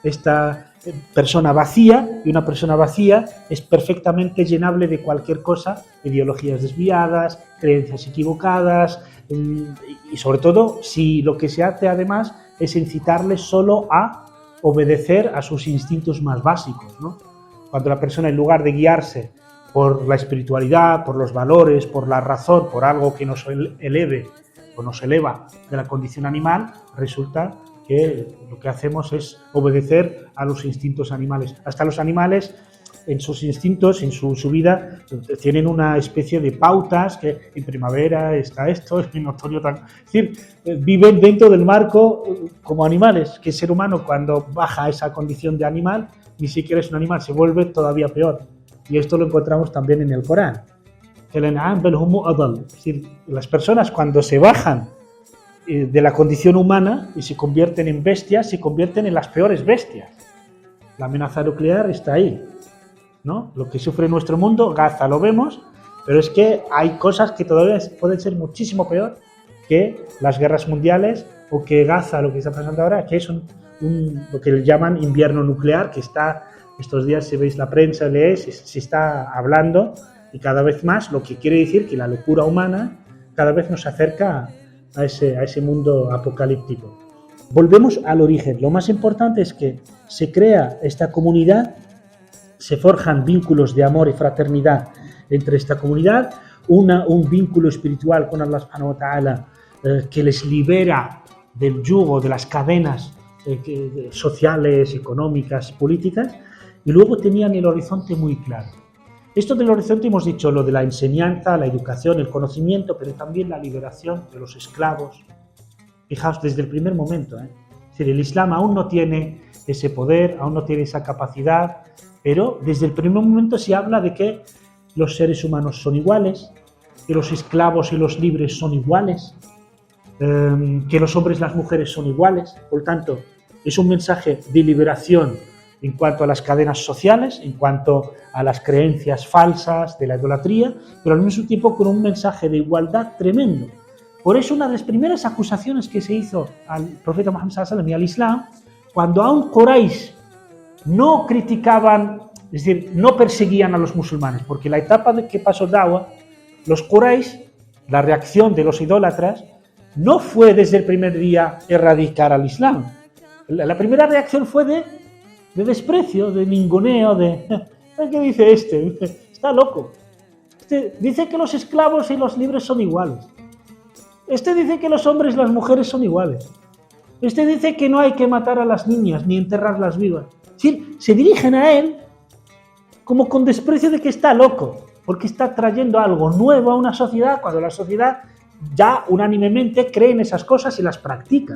esta persona vacía, y una persona vacía es perfectamente llenable de cualquier cosa, ideologías desviadas, creencias equivocadas, y sobre todo si lo que se hace además es incitarles solo a obedecer a sus instintos más básicos, ¿no? Cuando la persona, en lugar de guiarse por la espiritualidad, por los valores, por la razón, por algo que nos eleve o nos eleva de la condición animal, resulta que lo que hacemos es obedecer a los instintos animales. Hasta los animales, en sus instintos, en su vida, tienen una especie de pautas, que en primavera está esto, en otoño tal. Es decir, viven dentro del marco como animales, que el ser humano, cuando baja a esa condición de animal, ni siquiera es un animal, se vuelve todavía peor. Y esto lo encontramos también en el Corán. Es decir, las personas cuando se bajan de la condición humana y se convierten en bestias, se convierten en las peores bestias. La amenaza nuclear está ahí, ¿no? Lo que sufre nuestro mundo, Gaza lo vemos, pero es que hay cosas que todavía pueden ser muchísimo peor que las guerras mundiales o que Gaza, lo que está pasando ahora, que es lo que llaman invierno nuclear, que está, estos días si veis la prensa, leéis, se está hablando, y cada vez más, lo que quiere decir que la locura humana cada vez nos acerca a ese mundo apocalíptico. Volvemos al origen. Lo más importante es que se crea esta comunidad, se forjan vínculos de amor y fraternidad entre esta comunidad, un vínculo espiritual con Allah subhanahu wa ta'ala que les libera del yugo, de las cadenas sociales, económicas, políticas, y luego tenían el horizonte muy claro. Esto del horizonte hemos dicho lo de la enseñanza, la educación, el conocimiento, pero también la liberación de los esclavos. Fijaos, desde el primer momento, Es decir, el Islam aún no tiene ese poder, aún no tiene esa capacidad, pero desde el primer momento se habla de que los seres humanos son iguales, que los esclavos y los libres son iguales, que los hombres y las mujeres son iguales. Por tanto, es un mensaje de liberación en cuanto a las cadenas sociales, en cuanto a las creencias falsas de la idolatría, pero al mismo tiempo con un mensaje de igualdad tremendo. Por eso una de las primeras acusaciones que se hizo al profeta Muhammad sallallahu alaihi wasallam y al Islam, cuando aún Quraysh no criticaban, es decir, no perseguían a los musulmanes, porque la etapa de que pasó Dawa, los Quraysh, la reacción de los idólatras, no fue desde el primer día erradicar al Islam. La primera reacción fue de desprecio, de ninguneo, ¿qué dice este? Está loco. Este dice que los esclavos y los libres son iguales. Este dice que los hombres y las mujeres son iguales. Este dice que no hay que matar a las niñas ni enterrarlas vivas. Es decir, se dirigen a él como con desprecio de que está loco, porque está trayendo algo nuevo a una sociedad cuando la sociedad ya unánimemente cree en esas cosas y las practica.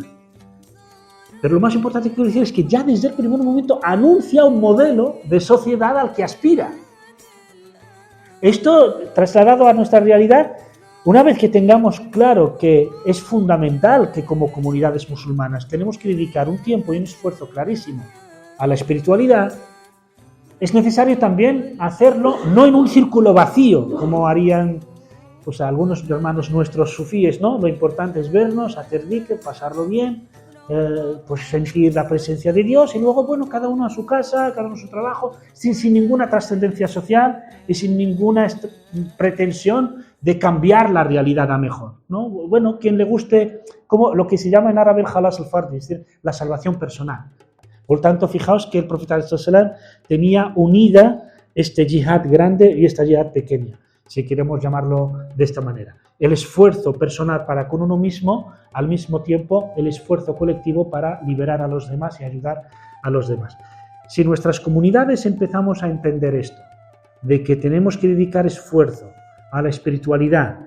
Pero lo más importante que quiero decir es que ya desde el primer momento anuncia un modelo de sociedad al que aspira. Esto, trasladado a nuestra realidad, una vez que tengamos claro que es fundamental que como comunidades musulmanas tenemos que dedicar un tiempo y un esfuerzo clarísimo a la espiritualidad, es necesario también hacerlo no en un círculo vacío, como harían pues, algunos hermanos nuestros sufíes, ¿no? Lo importante es vernos, hacer dhikr, pasarlo bien, pues sentir la presencia de Dios y luego, bueno, cada uno a su casa, cada uno a su trabajo, sin ninguna trascendencia social y sin ninguna pretensión de cambiar la realidad a mejor, ¿no? Bueno, quien le guste, como lo que se llama en árabe el halas al-fardi, es decir, la salvación personal. Por tanto, fijaos que el profeta ﷺ tenía unida este yihad grande y esta yihad pequeña, si queremos llamarlo de esta manera. El esfuerzo personal para con uno mismo, al mismo tiempo el esfuerzo colectivo para liberar a los demás y ayudar a los demás. Si nuestras comunidades empezamos a entender esto, de que tenemos que dedicar esfuerzo a la espiritualidad,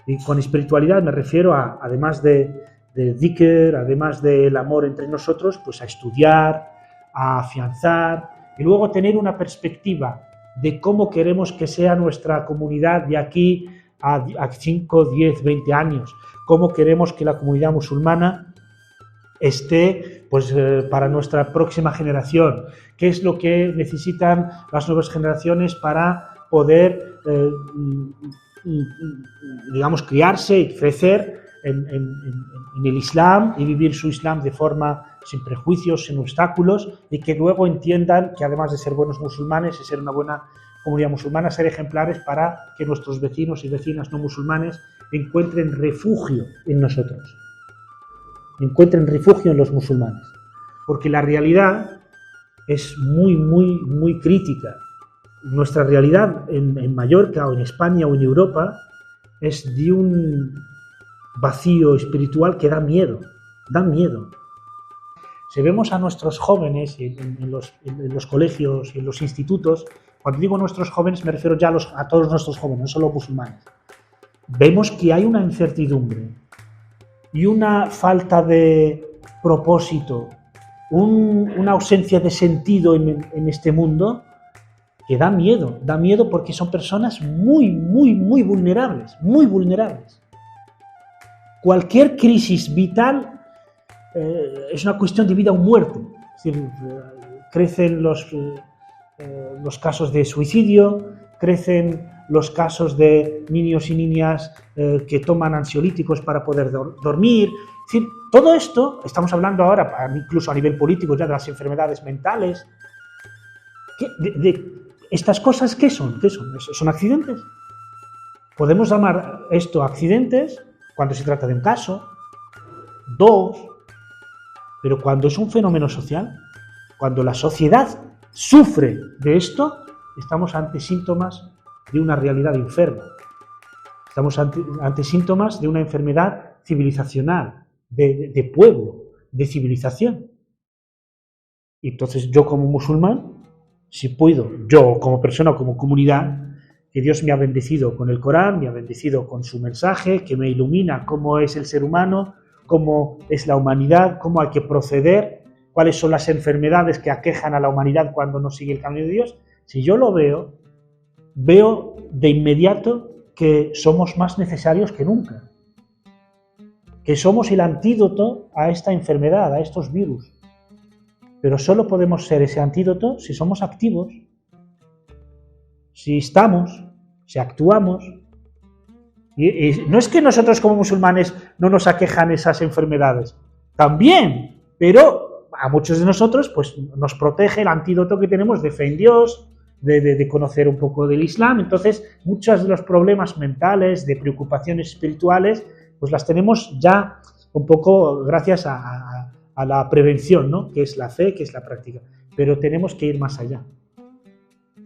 y con espiritualidad me refiero a, además de dhikr, además del amor entre nosotros, pues a estudiar, a afianzar y luego tener una perspectiva de cómo queremos que sea nuestra comunidad de aquí a 5, 10, 20 años, cómo queremos que la comunidad musulmana esté pues, para nuestra próxima generación, qué es lo que necesitan las nuevas generaciones para poder, digamos, criarse y crecer en el Islam y vivir su Islam de forma sin prejuicios, sin obstáculos, y que luego entiendan que además de ser buenos musulmanes y ser una buena comunidad musulmana, ser ejemplares para que nuestros vecinos y vecinas no musulmanes encuentren refugio en nosotros, encuentren refugio en los musulmanes, porque la realidad es muy crítica. Nuestra realidad en Mallorca o en España o en Europa es de un vacío espiritual que da miedo, da miedo. Si vemos a nuestros jóvenes en los colegios y en los institutos, cuando digo nuestros jóvenes me refiero ya a todos nuestros jóvenes, no solo musulmanes, vemos que hay una incertidumbre y una falta de propósito, una ausencia de sentido en este mundo que da miedo porque son personas muy vulnerables, muy vulnerables. Cualquier crisis vital es una cuestión de vida o muerte. Es decir, crecen los casos de suicidio, crecen los casos de niños y niñas que toman ansiolíticos para poder dormir. Es decir, todo esto, estamos hablando ahora incluso a nivel político ya de las enfermedades mentales. ¿Estas cosas qué son? ¿Qué son? ¿Son accidentes? Podemos llamar esto accidentes cuando se trata de un caso, dos, pero cuando es un fenómeno social, cuando la sociedad sufre de esto, estamos ante síntomas de una realidad enferma. Estamos ante síntomas de una enfermedad civilizacional, de pueblo, de civilización. Y entonces yo como musulmán si puedo, yo como persona o como comunidad, que Dios me ha bendecido con el Corán, me ha bendecido con su mensaje, que me ilumina cómo es el ser humano, cómo es la humanidad, cómo hay que proceder, cuáles son las enfermedades que aquejan a la humanidad cuando no sigue el camino de Dios. Si yo lo veo de inmediato que somos más necesarios que nunca, que somos el antídoto a esta enfermedad, a estos virus. Pero solo podemos ser ese antídoto si somos activos, si estamos, si actuamos. Y no es que nosotros como musulmanes no nos aquejan esas enfermedades, también, pero a muchos de nosotros pues nos protege el antídoto que tenemos de fe en Dios, de conocer un poco del Islam. Entonces muchos de los problemas mentales, de preocupaciones espirituales, pues las tenemos ya un poco gracias a la prevención, ¿no? Que es la fe, que es la práctica. Pero tenemos que ir más allá.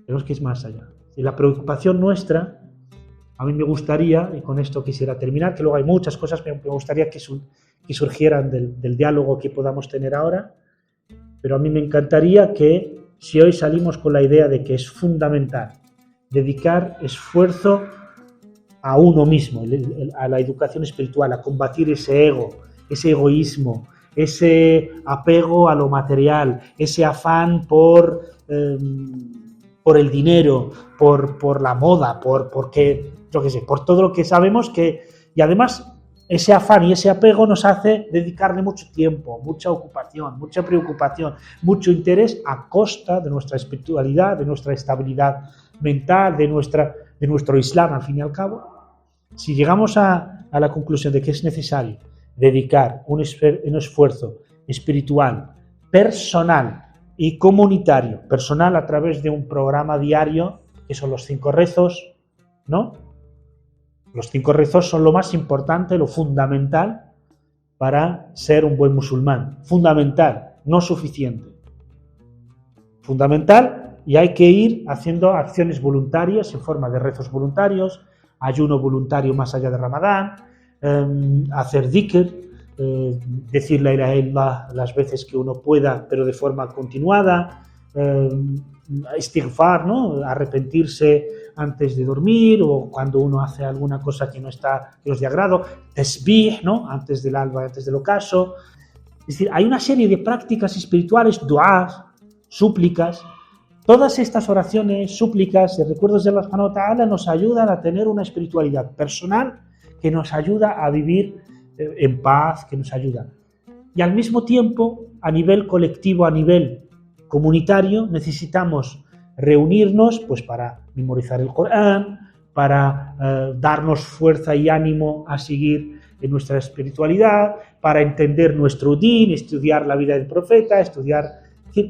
Tenemos que ir más allá. Y la preocupación nuestra, a mí me gustaría, y con esto quisiera terminar, que luego hay muchas cosas, me gustaría que surgieran del diálogo que podamos tener ahora, pero a mí me encantaría que si hoy salimos con la idea de que es fundamental dedicar esfuerzo a uno mismo, a la educación espiritual, a combatir ese ego, ese egoísmo, ese apego a lo material, ese afán por el dinero, por la moda, porque, yo qué sé, por todo lo que sabemos que... Y además ese afán y ese apego nos hace dedicarle mucho tiempo, mucha ocupación, mucha preocupación, mucho interés a costa de nuestra espiritualidad, de nuestra estabilidad mental, de nuestro Islam, al fin y al cabo. Si llegamos a la conclusión de que es necesario dedicar un esfuerzo espiritual, personal y comunitario, personal a través de un programa diario, que son los 5 rezos, ¿no? Los 5 rezos son lo más importante, lo fundamental para ser un buen musulmán. Fundamental, no suficiente. Fundamental, y hay que ir haciendo acciones voluntarias en forma de rezos voluntarios, ayuno voluntario más allá de Ramadán, hacer dhikr, decir la ilaha illallah las veces que uno pueda, pero de forma continuada, istighfar, ¿no? Arrepentirse antes de dormir o cuando uno hace alguna cosa que no es de agrado, tasbih, ¿no? Antes del alba, antes del ocaso. Es decir, hay una serie de prácticas espirituales, du'as, súplicas. Todas estas oraciones, súplicas y recuerdos de Allah subhanahu wa ta'ala nos ayudan a tener una espiritualidad personal que nos ayuda a vivir en paz, que nos ayuda. Y al mismo tiempo, a nivel colectivo, a nivel comunitario, necesitamos reunirnos pues para memorizar el Corán, para darnos fuerza y ánimo a seguir en nuestra espiritualidad, para entender nuestro din, estudiar la vida del profeta, estudiar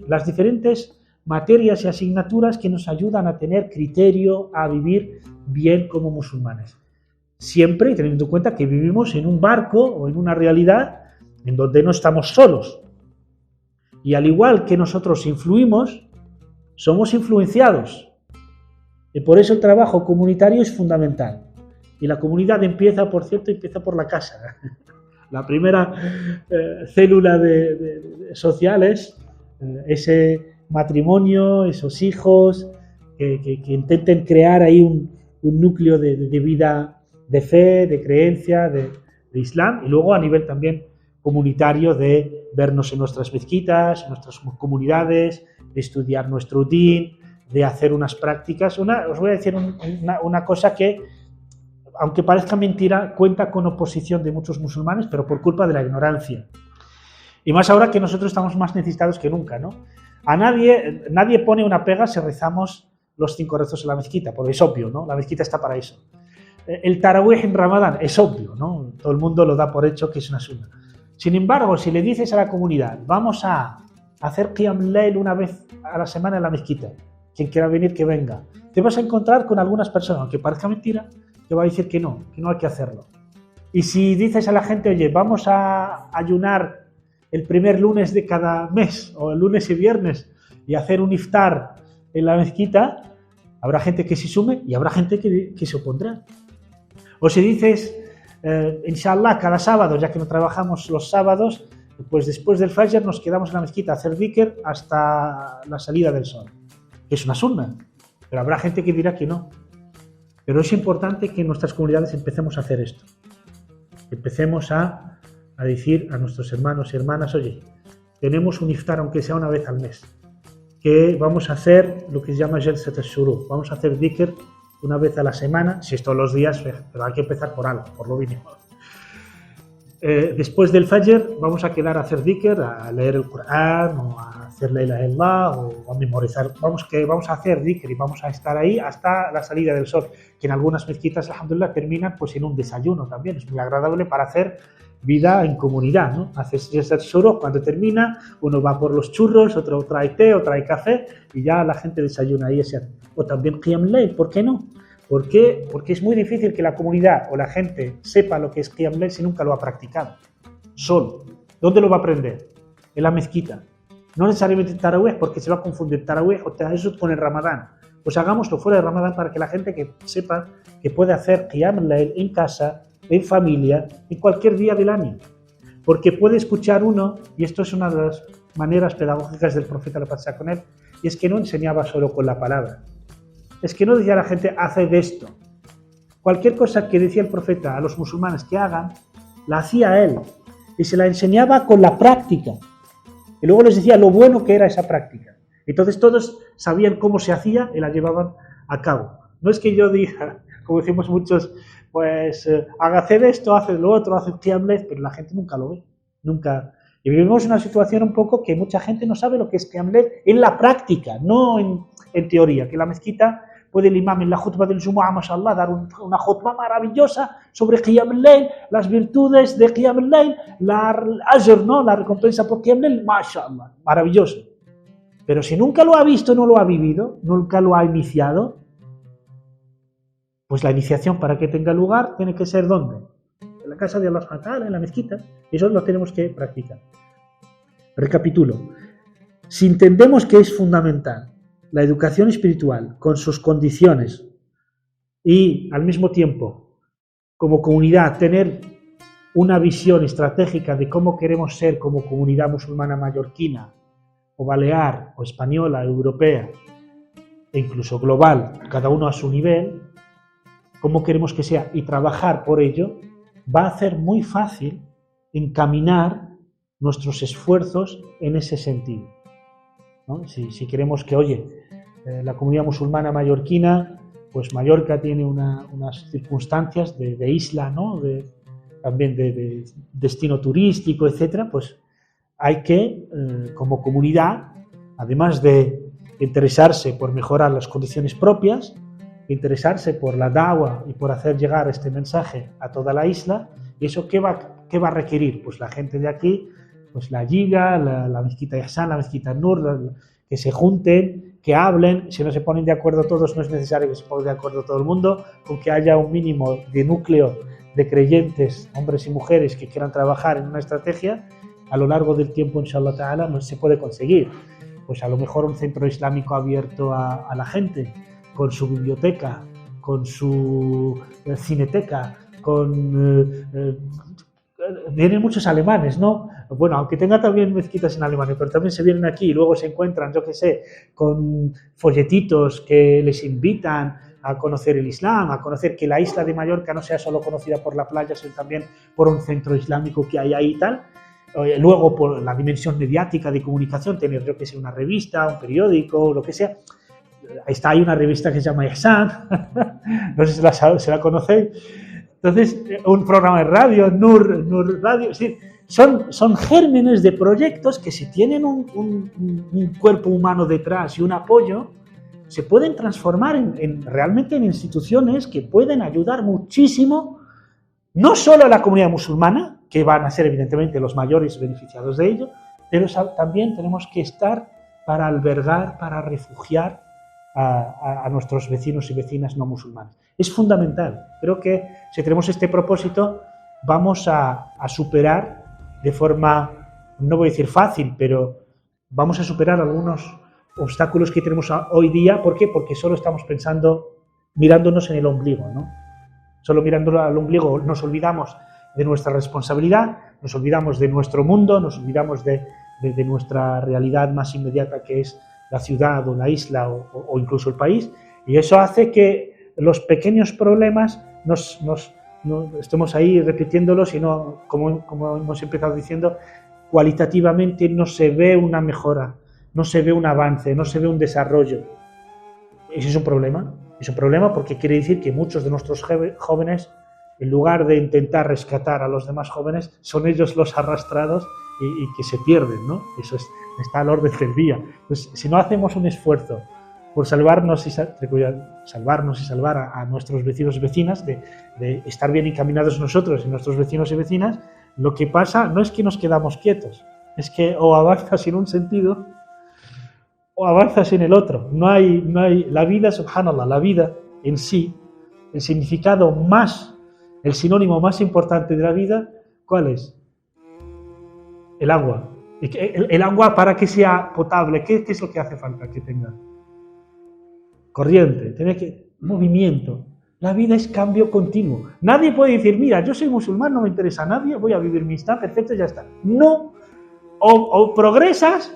las diferentes materias y asignaturas que nos ayudan a tener criterio, a vivir bien como musulmanes. Siempre teniendo en cuenta que vivimos en un barco o en una realidad en donde no estamos solos. Y al igual que nosotros influimos, somos influenciados. Y por eso el trabajo comunitario es fundamental. Y la comunidad empieza por la casa. La primera célula social es ese matrimonio, esos hijos, que intenten crear ahí un núcleo de vida, de fe, de creencia, de Islam, y luego a nivel también comunitario de vernos en nuestras mezquitas, en nuestras comunidades, de estudiar nuestro din, de hacer unas prácticas. Os voy a decir una cosa que, aunque parezca mentira, cuenta con oposición de muchos musulmanes, pero por culpa de la ignorancia. Y más ahora que nosotros estamos más necesitados que nunca, ¿no? A nadie pone una pega si rezamos los 5 rezos en la mezquita, porque es obvio, ¿no? La mezquita está para eso. El tarawih en Ramadán es obvio, ¿no? Todo el mundo lo da por hecho que es una sunna. Sin embargo, si le dices a la comunidad, vamos a hacer qiyam layl una vez a la semana en la mezquita, quien quiera venir que venga, te vas a encontrar con algunas personas, aunque parezca mentira, te va a decir que no hay que hacerlo. Y si dices a la gente, oye, vamos a ayunar el primer lunes de cada mes, o el lunes y viernes, y hacer un iftar en la mezquita, habrá gente que se sume y habrá gente que se opondrá. O si dices, inshallah, cada sábado, ya que no trabajamos los sábados, pues después del Fajr nos quedamos en la mezquita a hacer dhikr hasta la salida del sol. que es una sunna, pero habrá gente que dirá que no. Pero es importante que en nuestras comunidades empecemos a hacer esto. Empecemos a decir a nuestros hermanos y hermanas, oye, tenemos un iftar aunque sea una vez al mes, que vamos a hacer lo que se llama Jalsat al-Shuruk, vamos a hacer dhikr una vez a la semana, si es todos los días, pero hay que empezar por algo, por lo mínimo. Después del Fajr vamos a quedar a hacer dhikr, a leer el Corán, o a hacer la ilaha illallah, o a memorizar. Vamos a hacer dhikr y vamos a estar ahí hasta la salida del sol, que en algunas mezquitas, alhamdulillah, terminan pues en un desayuno también. Es muy agradable para hacer vida en comunidad, ¿no? Haces el shuruk, cuando termina, uno va por los churros, otro trae té, o trae café, y ya la gente desayuna ahí. O también Qiyam Layl, ¿por qué no? ¿Por qué? Porque es muy difícil que la comunidad o la gente sepa lo que es Qiyam Layl si nunca lo ha practicado. Solo. ¿Dónde lo va a aprender? En la mezquita. No necesariamente en Tarawih, porque se va a confundir Tarawih o Tahajjud con el Ramadán. Pues hagámoslo fuera de Ramadán para que la gente que sepa que puede hacer Qiyam Layl en casa, en familia, en cualquier día del año. Porque puede escuchar uno, y esto es una de las maneras pedagógicas del profeta, la paz sea con él, y es que no enseñaba solo con la palabra. Es que no decía a la gente, haced esto. Cualquier cosa que decía el profeta a los musulmanes que hagan, la hacía él. Y se la enseñaba con la práctica. Y luego les decía lo bueno que era esa práctica. Entonces todos sabían cómo se hacía y la llevaban a cabo. No es que yo diga, como decimos muchos, pues haced esto, haced lo otro, haced Qiyam Layl, pero la gente nunca lo ve. Nunca. Y vivimos una situación un poco que mucha gente no sabe lo que es Qiyam Layl en la práctica, no en teoría. Que la mezquita puede el imam en la khutbah del Jumu'ah, mashallah, dar una khutbah maravillosa sobre Qiyam Layl, las virtudes de Qiyam Layl, la ajr, ¿no? La recompensa por Qiyam Layl, mashallah, maravilloso. Pero si nunca lo ha visto, no lo ha vivido, nunca lo ha iniciado, pues la iniciación para que tenga lugar tiene que ser ¿dónde? En la casa de Allah subhanahu wa ta'ala, en la mezquita. Eso lo tenemos que practicar. Recapitulo. Si entendemos que es fundamental la educación espiritual con sus condiciones y al mismo tiempo como comunidad tener una visión estratégica de cómo queremos ser como comunidad musulmana mallorquina o balear o española, europea e incluso global, cada uno a su nivel, cómo queremos que sea y trabajar por ello, va a hacer muy fácil encaminar nuestros esfuerzos en ese sentido, ¿no? Si queremos que, oye, la comunidad musulmana mallorquina, pues Mallorca tiene unas circunstancias de isla, ¿no? También de destino turístico, etcétera, pues hay que, como comunidad, además de interesarse por mejorar las condiciones propias, interesarse por la da'wa y por hacer llegar este mensaje a toda la isla. ¿Y eso qué va a requerir? Pues la gente de aquí, pues la Yiga, la mezquita Ihsan, la mezquita Nur, que se junten, que hablen. Si no se ponen de acuerdo todos, no es necesario que se ponga de acuerdo todo el mundo, con que haya un mínimo de núcleo de creyentes, hombres y mujeres, que quieran trabajar en una estrategia, a lo largo del tiempo, inshallah ta'ala, no se puede conseguir. Pues a lo mejor un centro islámico abierto a la gente, con su biblioteca, con su cineteca, vienen muchos alemanes, ¿no? Bueno, aunque tenga también mezquitas en Alemania, pero también se vienen aquí y luego se encuentran, yo qué sé, con folletitos que les invitan a conocer el Islam, a conocer que la isla de Mallorca no sea solo conocida por la playa, sino también por un centro islámico que hay ahí y tal. Luego, por la dimensión mediática de comunicación, tener, yo que sé, una revista, un periódico, lo que sea. Hay una revista que se llama Ihsan, no sé si la conocéis. Entonces, un programa de radio, Nur Radio, sí, son gérmenes de proyectos que si tienen un cuerpo humano detrás y un apoyo, se pueden transformar realmente en instituciones que pueden ayudar muchísimo, no solo a la comunidad musulmana, que van a ser evidentemente los mayores beneficiados de ello, pero también tenemos que estar para albergar, para refugiar a nuestros vecinos y vecinas no musulmanes. Es fundamental. Creo que si tenemos este propósito, vamos a superar de forma, no voy a decir fácil, pero vamos a superar algunos obstáculos que tenemos hoy día. ¿Por qué? Porque solo estamos mirándonos en el ombligo, ¿no? Solo mirando al ombligo nos olvidamos de nuestra responsabilidad, nos olvidamos de nuestro mundo, nos olvidamos de nuestra realidad más inmediata, que es la ciudad o la isla o incluso el país, y eso hace que los pequeños problemas no estemos ahí repitiéndolos, sino, como hemos empezado diciendo, cualitativamente no se ve una mejora, no se ve un avance, no se ve un desarrollo. Ese es un problema. Es un problema porque quiere decir que muchos de nuestros jóvenes, en lugar de intentar rescatar a los demás jóvenes, son ellos los arrastrados y que se pierden, ¿no? Eso está al orden del día. Entonces, si no hacemos un esfuerzo por salvarnos y salvar a nuestros vecinos y vecinas, de estar bien encaminados nosotros y nuestros vecinos y vecinas, lo que pasa no es que nos quedamos quietos, es que o avanzas en un sentido o avanzas en el otro. No hay la vida, subhanallah, la vida en sí, el significado más, el sinónimo más importante de la vida, ¿cuál es? El agua. El agua, para que sea potable, ¿qué es lo que hace falta que tenga? Corriente, movimiento. La vida es cambio continuo. Nadie puede decir, mira, yo soy musulmán, no me interesa a nadie, voy a vivir mi Islam, perfecto, ya está. No, o progresas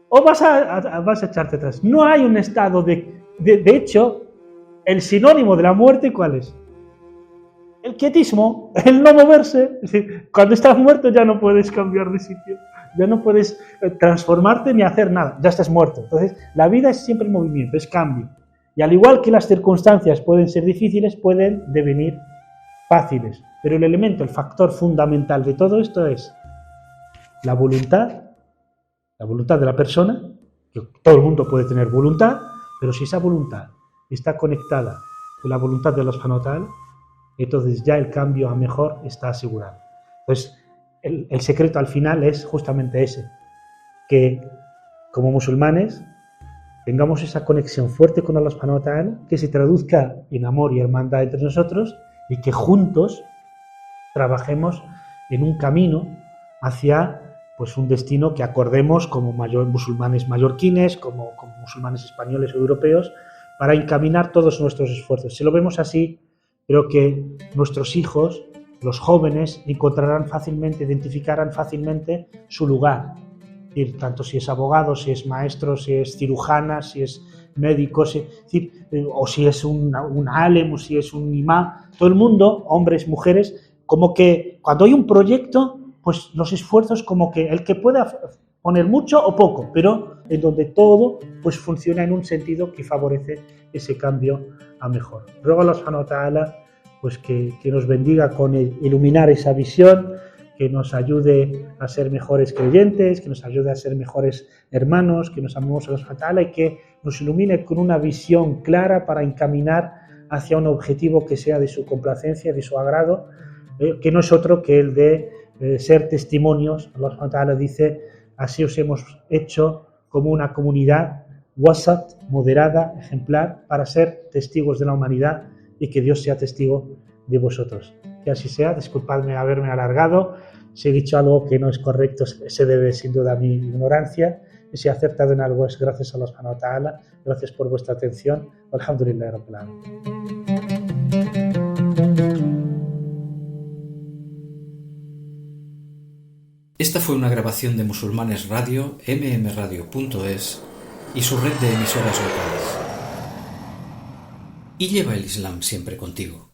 o vas a echarte atrás. No hay un estado de hecho, el sinónimo de la muerte, ¿cuál es? El quietismo, el no moverse. Es decir, cuando estás muerto ya no puedes cambiar de sitio, ya no puedes transformarte ni hacer nada, ya estás muerto. Entonces, la vida es siempre movimiento, es cambio. Y al igual que las circunstancias pueden ser difíciles, pueden devenir fáciles. Pero el elemento, el factor fundamental de todo esto es la voluntad de la persona, que todo el mundo puede tener voluntad, pero si esa voluntad está conectada con la voluntad de Allah subhanahu wa ta'ala, entonces ya el cambio a mejor está asegurado. Entonces, el secreto al final es justamente ese, que como musulmanes tengamos esa conexión fuerte con Allah subhanahu wa ta'ala, que se traduzca en amor y hermandad entre nosotros, y que juntos trabajemos en un camino hacia pues un destino que acordemos como musulmanes mallorquines, como musulmanes españoles o europeos, para encaminar todos nuestros esfuerzos. Si lo vemos así, creo que nuestros hijos, los jóvenes, identificarán fácilmente su lugar. Es decir, tanto si es abogado, si es maestro, si es cirujana, si es médico, o si es un alem, o si es un imán, todo el mundo, hombres, mujeres, como que cuando hay un proyecto, pues los esfuerzos como que el que pueda poner mucho o poco, pero en donde todo pues funciona en un sentido que favorece ese cambio a mejor. Ruego a Allah subhanahu wa ta'ala pues que nos bendiga con iluminar esa visión, que nos ayude a ser mejores creyentes, que nos ayude a ser mejores hermanos, que nos amemos a Allah subhanahu wa ta'ala y que nos ilumine con una visión clara para encaminar hacia un objetivo que sea de su complacencia, de su agrado, que no es otro que el de ser testimonios. Allah subhanahu wa ta'ala dice, así os hemos hecho como una comunidad wasat, moderada, ejemplar, para ser testigos de la humanidad y que Dios sea testigo de vosotros. Que así sea. Disculpadme haberme alargado. Si he dicho algo que no es correcto, se debe sin duda a mi ignorancia. Y si he acertado en algo es gracias a Allah subhanahu wa ta'ala. Gracias por vuestra atención. Alhamdulillah Rabbil Alamin.
Esta fue una grabación de Musulmanes Radio, mmradio.es y su red de emisoras locales. Y lleva el Islam siempre contigo.